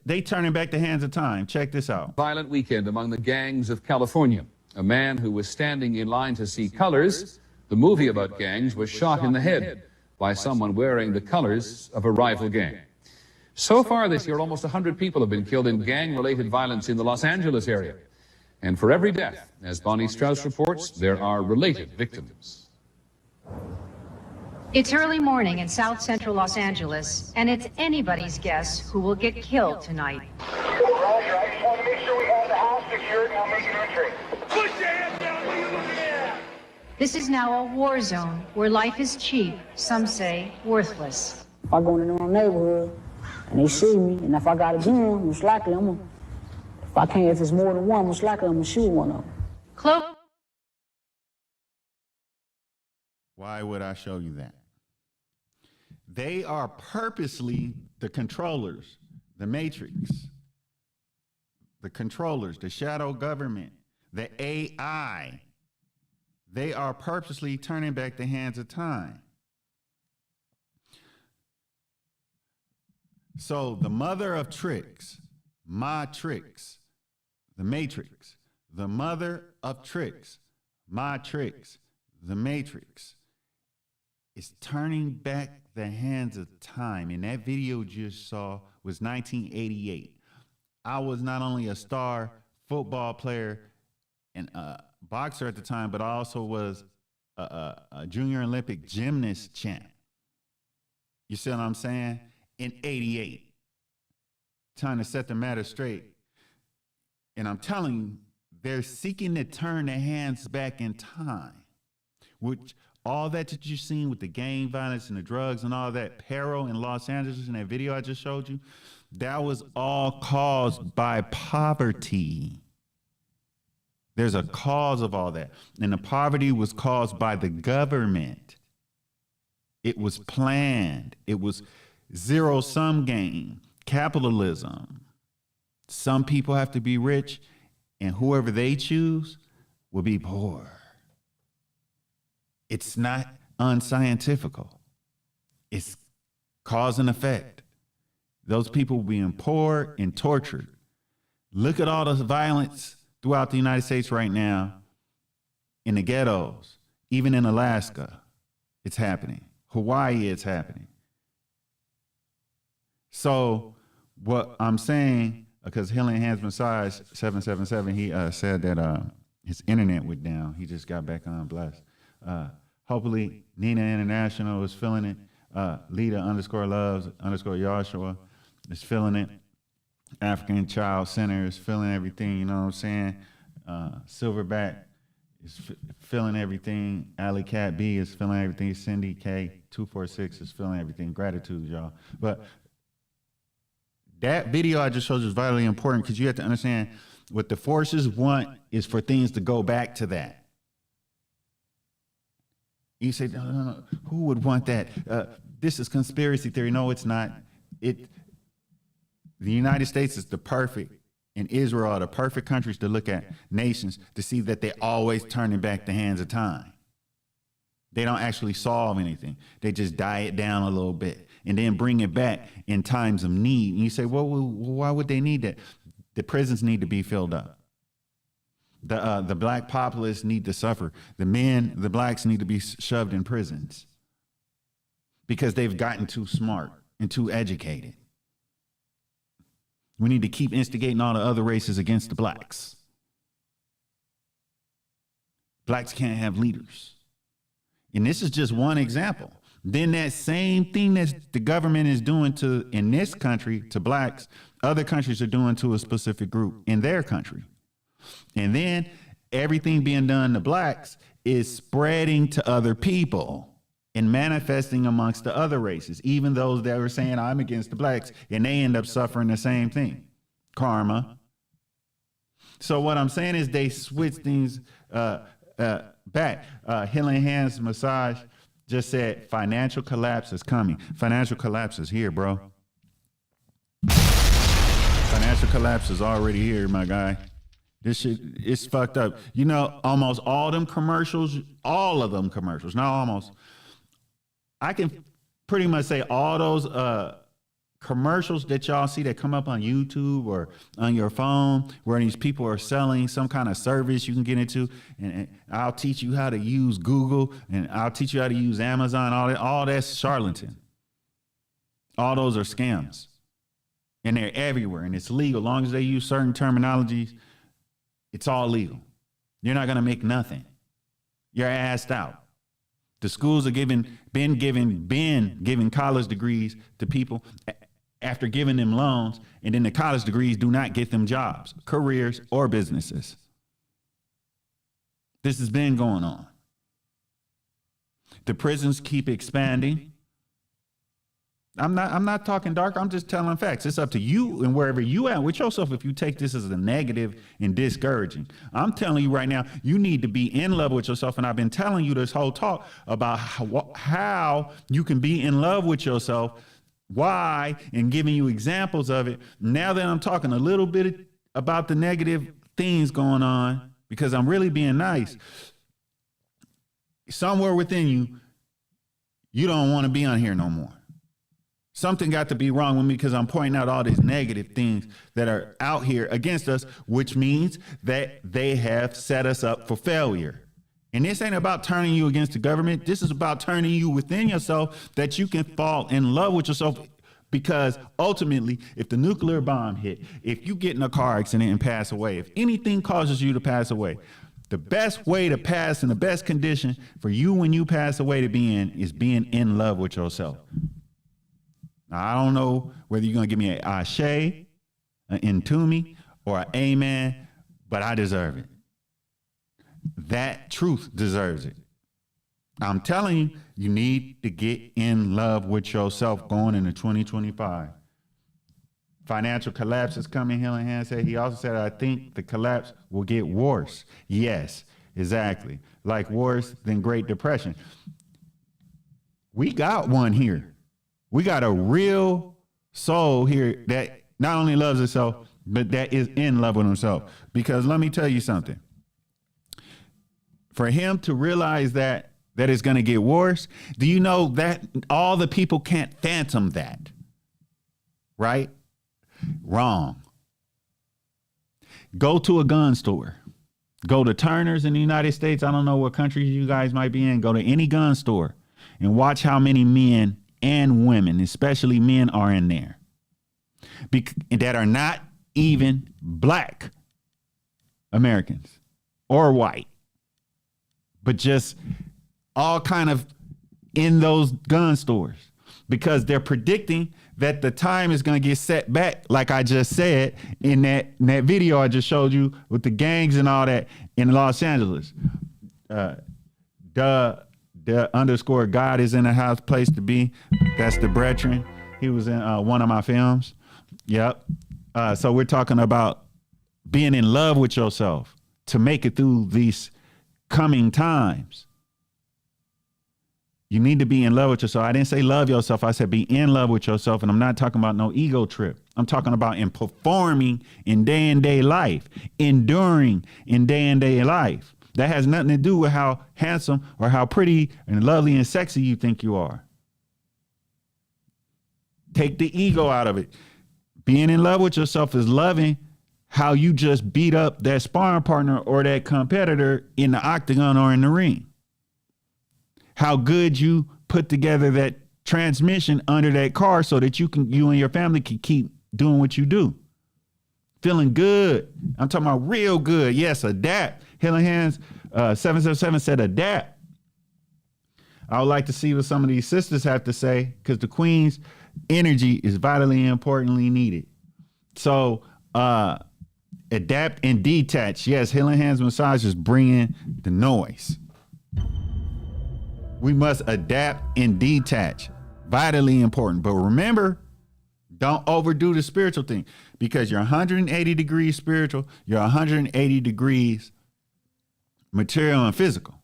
they turning back the hands of time. Check this out. Violent weekend among the gangs of California. A man who was standing in line to see Colors, the movie about gangs, was shot in the head by someone wearing the colors of a rival gang. So far this year, almost 100 people have been killed in gang-related violence in the Los Angeles area. And for every death, as Bonnie Strauss reports, there are related victims. It's early morning in South Central Los Angeles, and it's anybody's guess who will get killed tonight. Roger, I just want to make sure we have the house secured and I'll make an entry. Put your hands down, what are you looking at? This is now a war zone where life is cheap, some say worthless. If I go into my neighborhood and they see me, and if I got a gun, most likely if it's more than one, most likely I'm gonna shoot one of them. Why would I show you that? They are purposely the controllers, the matrix, the controllers, the shadow government. the AI, they are purposely turning back the hands of time. So the mother of tricks, Matrix, the Matrix, the mother of tricks, Matrix, the Matrix, is turning back the hands of time. And that video you just saw was 1988. I was not only a star football player and boxer at the time, but I also was a junior Olympic gymnast champ. You see what I'm saying? In 88, trying to set the matter straight. And I'm telling you, they're seeking to turn their hands back in time, which all that you've seen with the gang violence and the drugs and all that peril in Los Angeles in that video I just showed you, that was all caused by poverty. There's a cause of all that. And the poverty was caused by the government. It was planned. It was zero-sum game, capitalism. Some people have to be rich, and whoever they choose will be poor. It's not unscientific. It's cause and effect. Those people being poor and tortured. Look at all the violence throughout the United States right now, in the ghettos, even in Alaska, it's happening. Hawaii, it's happening. So what I'm saying, because Healing Hands Massage 777, he said that his internet went down. He just got back on, blessed. Hopefully Nina International is feeling it. Lita _loves_Joshua is feeling it. African Child Center is feeling everything, you know what I'm saying? Silverback is feeling everything. Alley Cat B is feeling everything. Cindy K246 is feeling everything. Gratitude, y'all. But that video I just showed you is vitally important because you have to understand what the forces want is for things to go back to that. You say, no, who would want that? This is conspiracy theory. No, it's not. The United States is the perfect, and Israel are the perfect countries to look at, nations, to see that they're always turning back the hands of time. They don't actually solve anything. They just diet down a little bit and then bring it back in times of need. And you say, well, why would they need that? The prisons need to be filled up. The black populace need to suffer. The blacks need to be shoved in prisons because they've gotten too smart and too educated. We need to keep instigating all the other races against the blacks. Blacks can't have leaders. And this is just one example. Then that same thing that the government is doing in this country to blacks, other countries are doing to a specific group in their country. And then everything being done to blacks is spreading to other people and manifesting amongst the other races, even those that were saying, I'm against the blacks, and they end up suffering the same thing, karma. So what I'm saying is they switch things back. Healing Hands Massage just said financial collapse is coming. Financial collapse is here, bro. Financial collapse is already here, my guy. This shit, it's fucked up. You know, almost all of them commercials, not almost. I can pretty much say all those commercials that y'all see that come up on YouTube or on your phone where these people are selling some kind of service you can get into, and I'll teach you how to use Google, and I'll teach you how to use Amazon, all that's charlatan. All those are scams. And they're everywhere, and it's legal. As long as they use certain terminologies, it's all legal. You're not gonna make nothing. You're assed out. The schools are been giving college degrees to people after giving them loans, and then the college degrees do not get them jobs, careers, or businesses. This has been going on. The prisons keep expanding. I'm not talking dark. I'm just telling facts. It's up to you and wherever you at with yourself if you take this as a negative and discouraging. I'm telling you right now, you need to be in love with yourself. And I've been telling you this whole talk about how you can be in love with yourself, why, and giving you examples of it. Now that I'm talking a little bit about the negative things going on, because I'm really being nice. Somewhere within you, you don't want to be on here no more. Something got to be wrong with me because I'm pointing out all these negative things that are out here against us, which means that they have set us up for failure. And this ain't about turning you against the government. This is about turning you within yourself that you can fall in love with yourself. Because ultimately, if the nuclear bomb hit, if you get in a car accident and pass away, if anything causes you to pass away, the best way to pass in the best condition for you when you pass away to be in is being in love with yourself. Now, I don't know whether you're going to give me an ashe, an into me, or an amen, but I deserve it. That truth deserves it. I'm telling you, you need to get in love with yourself going into 2025. Financial collapse is coming, Healing Hand said. He also said, I think the collapse will get worse. Yes, exactly. Like worse than Great Depression. We got one here. We got a real soul here that not only loves itself, but that is in love with himself. Because let me tell you something. For him to realize that it's going to get worse, do you know that all the people can't fathom that? Right? Wrong. Go to a gun store. Go to Turner's in the United States. I don't know what countries you guys might be in. Go to any gun store and watch how many men and women, especially men, are in there that are not even black Americans or white, but just all kind of in those gun stores, because they're predicting that the time is going to get set back, like I just said in that video I just showed you with the gangs and all that in Los Angeles. The underscore God is in the house, place to be. That's the brethren. He was in one of my films. Yep. So we're talking about being in love with yourself to make it through these coming times. You need to be in love with yourself. I didn't say love yourself. I said be in love with yourself. And I'm not talking about no ego trip. I'm talking about in performing in day-to-day life, enduring in day-to-day life. That has nothing to do with how handsome or how pretty and lovely and sexy you think you are. Take the ego out of it. Being in love with yourself is loving how you just beat up that sparring partner or that competitor in the octagon or in the ring. How good you put together that transmission under that car so that you and your family can keep doing what you do. Feeling good. I'm talking about real good. Yes, adapt. Healing Hands 777 said adapt. I would like to see what some of these sisters have to say, because the Queen's energy is vitally importantly needed. So adapt and detach. Yes, Healing Hands massage is bringing the noise. We must adapt and detach. Vitally important. But remember, don't overdo the spiritual thing, because you're 180 degrees spiritual, you're 180 degrees material and physical.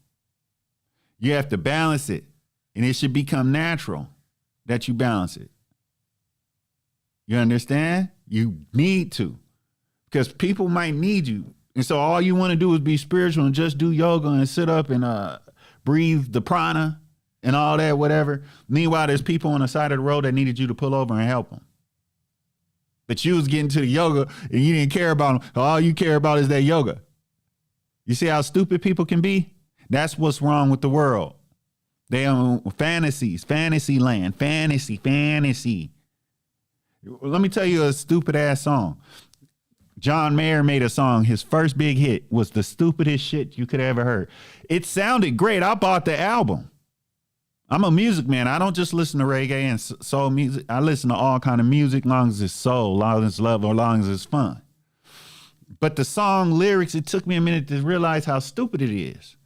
You have to balance it, and it should become natural that you balance it. You understand? You need to, because people might need you. And so all you want to do is be spiritual and just do yoga and sit up and breathe the prana and all that, whatever. Meanwhile, there's people on the side of the road that needed you to pull over and help them. But you was getting to the yoga and you didn't care about them. All you care about is that yoga. You see how stupid people can be? That's what's wrong with the world. They own fantasies, fantasy land, fantasy. Let me tell you a stupid ass song. John Mayer made a song. His first big hit was the stupidest shit you could ever heard. It sounded great. I bought the album. I'm a music man. I don't just listen to reggae and soul music. I listen to all kind of music, long as it's soul, long as it's love, or long as it's fun. But the song lyrics, it took me a minute to realize how stupid it is.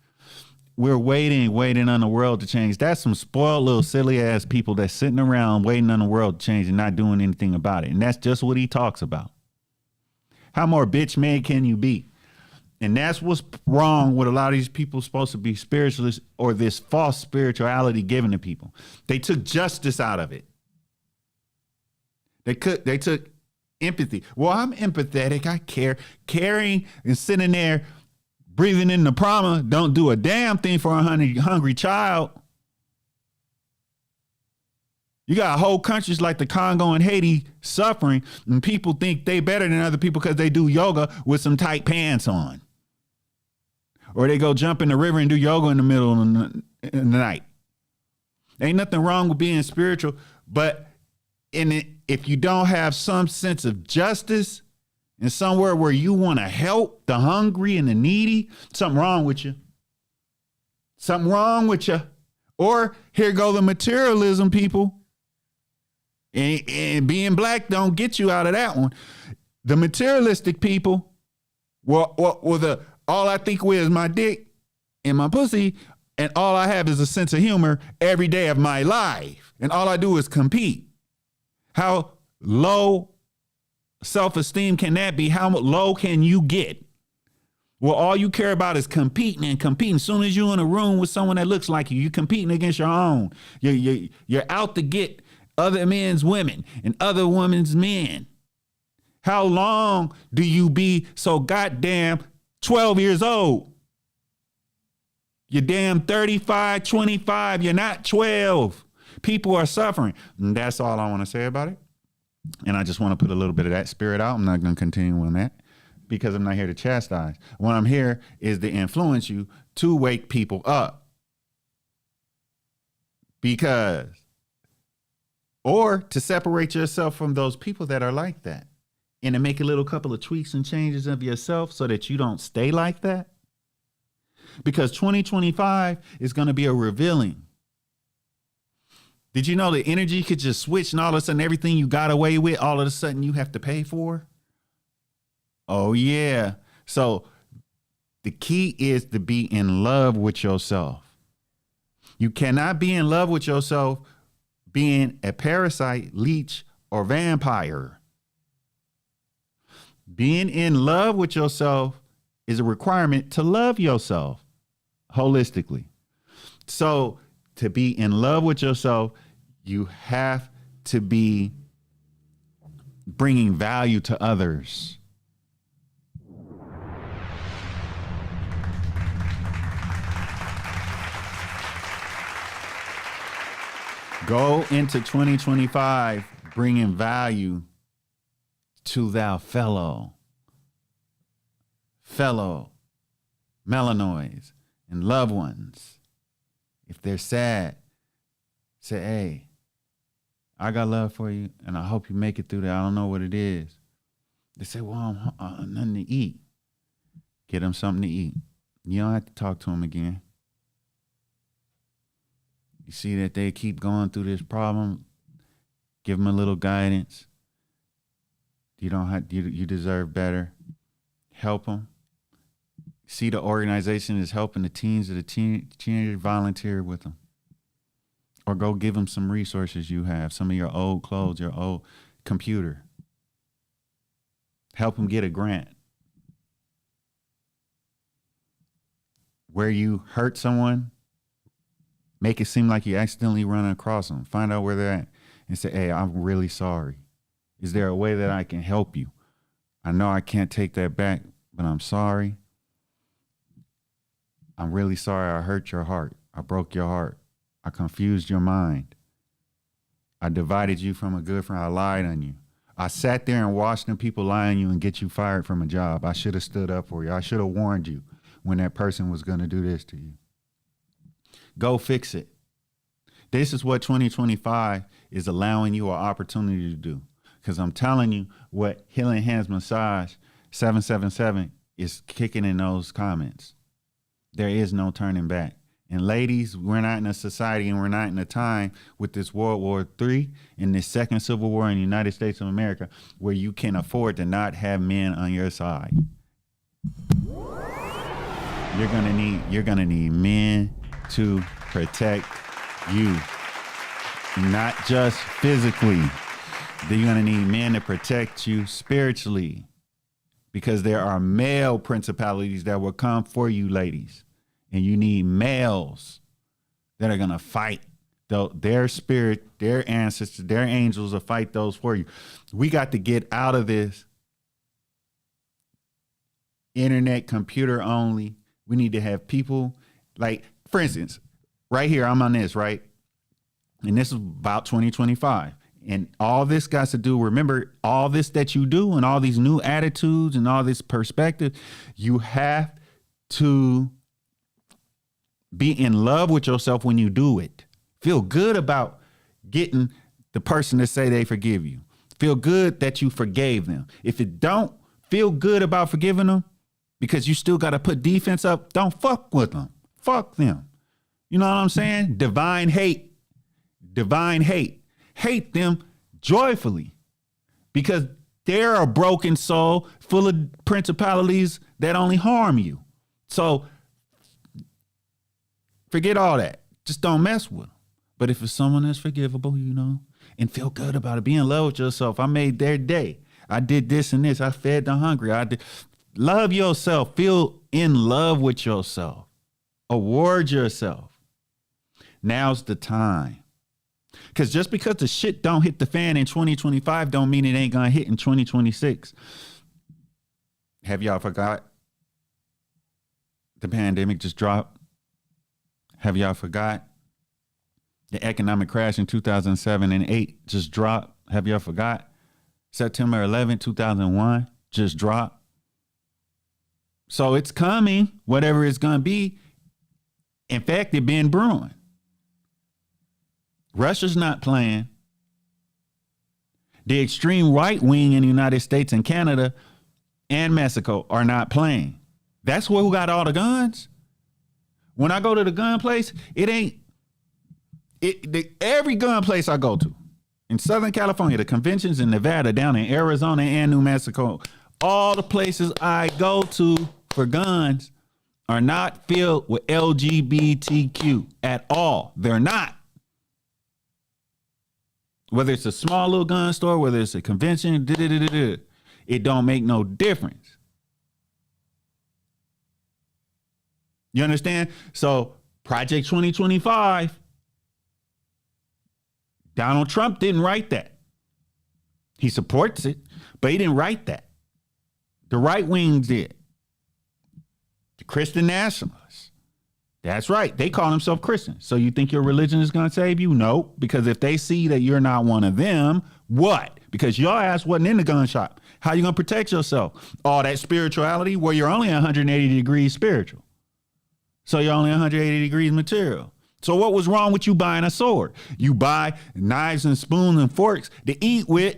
We're waiting on the world to change. That's some spoiled little silly ass people that's sitting around waiting on the world to change and not doing anything about it. And that's just what he talks about. How more bitch made can you be? And that's what's wrong with a lot of these people supposed to be spiritualists, or this false spirituality given to people. They took justice out of it. They took empathy. Well, I'm empathetic. I care. Caring and sitting there breathing in the prana don't do a damn thing for a hungry child. You got whole countries like the Congo and Haiti suffering, and people think they better than other people because they do yoga with some tight pants on. Or they go jump in the river and do yoga in the middle of the night. Ain't nothing wrong with being spiritual, but if you don't have some sense of justice and somewhere where you want to help the hungry and the needy, something wrong with you. Something wrong with you. Or here go the materialism people. And being black don't get you out of that one. The materialistic people, all I think with is my dick and my pussy, and all I have is a sense of humor every day of my life. And all I do is compete. How low self-esteem can that be? How low can you get? Well, all you care about is competing and competing. As soon as you're in a room with someone that looks like you, you're competing against your own. You're out to get other men's women and other women's men. How long do you be so goddamn 12 years old? You're damn 35, 25. You're not 12. People are suffering. And that's all I want to say about it. And I just want to put a little bit of that spirit out. I'm not going to continue on that because I'm not here to chastise. What I'm here is to influence you to wake people up. Or to separate yourself from those people that are like that and to make a little couple of tweaks and changes of yourself so that you don't stay like that. Because 2025 is going to be a revealing. Did you know the energy could just switch and all of a sudden everything you got away with, all of a sudden you have to pay for? Oh, yeah. So the key is to be in love with yourself. You cannot be in love with yourself being a parasite, leech, or vampire. Being in love with yourself is a requirement to love yourself holistically. So to be in love with yourself, you have to be bringing value to others. Go into 2025 bringing value to thou fellow melanoids and loved ones. If they're sad, say, hey, I got love for you and I hope you make it through that. I don't know what it is. They say, well, I'm nothing to eat. Get them something to eat. You don't have to talk to them again. You see that they keep going through this problem, give them a little guidance. You deserve better. Help them. See the organization is helping the teens or the teenagers, volunteer with them. Or go give them some resources you have, some of your old clothes, your old computer. Help them get a grant. Where you hurt someone, make it seem like you accidentally run across them. Find out where they're at and say, hey, I'm really sorry. Is there a way that I can help you? I know I can't take that back, but I'm sorry. I'm really sorry I hurt your heart. I broke your heart. I confused your mind. I divided you from a good friend. I lied on you. I sat there and watched them people lie on you and get you fired from a job. I should have stood up for you. I should have warned you when that person was going to do this to you. Go fix it. This is what 2025 is allowing you an opportunity to do. Because I'm telling you what Healing Hands Massage 777 is kicking in those comments. There is no turning back. And ladies, we're not in a society and we're not in a time with this World War III and this second Civil War in the United States of America where you can afford to not have men on your side. You're gonna need men to protect you, not just physically. You're gonna need men to protect you spiritually, because there are male principalities that will come for you, ladies, and you need males that are gonna fight their spirit, their ancestors, their angels will fight those for you. We got to get out of this internet, computer only, We need to have people like, for instance, right here, I'm on this, right? And this is about 2025. And all this got to do, remember, all this that you do and all these new attitudes and all this perspective, you have to be in love with yourself when you do it. Feel good about getting the person to say they forgive you. Feel good that you forgave them. If it don't feel good about forgiving them because you still got to put defense up, don't fuck with them. Fuck them. You know what I'm saying? Divine hate. Divine hate. Hate them joyfully because they're a broken soul full of principalities that only harm you. So forget all that. Just don't mess with them. But if it's someone that's forgivable, you know, and feel good about it, be in love with yourself. I made their day. I did this and this. I fed the hungry. I did. Love yourself. Feel in love with yourself. Award yourself. Now's the time. Because just because the shit don't hit the fan in 2025 don't mean it ain't going to hit in 2026. Have y'all forgot the pandemic just dropped? Have y'all forgot the economic crash in 2007 and 8 just dropped? Have y'all forgot September 11, 2001 just dropped? So it's coming, whatever it's going to be. In fact, it been brewing. Russia's not playing. The extreme right wing in the United States and Canada and Mexico are not playing. That's who got all the guns. When I go to the gun place, it ain't every gun place I go to in Southern California, the conventions in Nevada, down in Arizona and New Mexico, all the places I go to for guns are not filled with LGBTQ at all. They're not. Whether it's a small little gun store, whether it's a convention, it don't make no difference. You understand? So Project 2025, Donald Trump didn't write that. He supports it, but he didn't write that. The right wings did. The Christian nationalists. That's right. They call themselves Christians. So you think your religion is going to save you? No, because if they see that you're not one of them, what? Because your ass wasn't in the gun shop. How you going to protect yourself? All that spirituality where you're only 180 degrees spiritual. So you're only 180 degrees material. So what was wrong with you buying a sword? You buy knives and spoons and forks to eat with,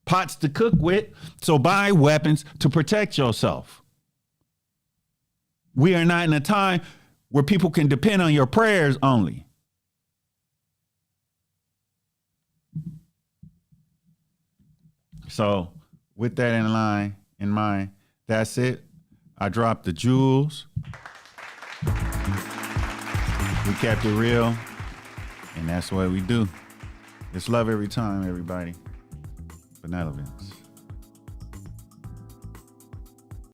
pots to cook with. So buy weapons to protect yourself. We are not in a time where people can depend on your prayers only. So with that in mind, that's it. I dropped the jewels. We kept it real, and that's what we do. It's love every time, everybody. Benevolent.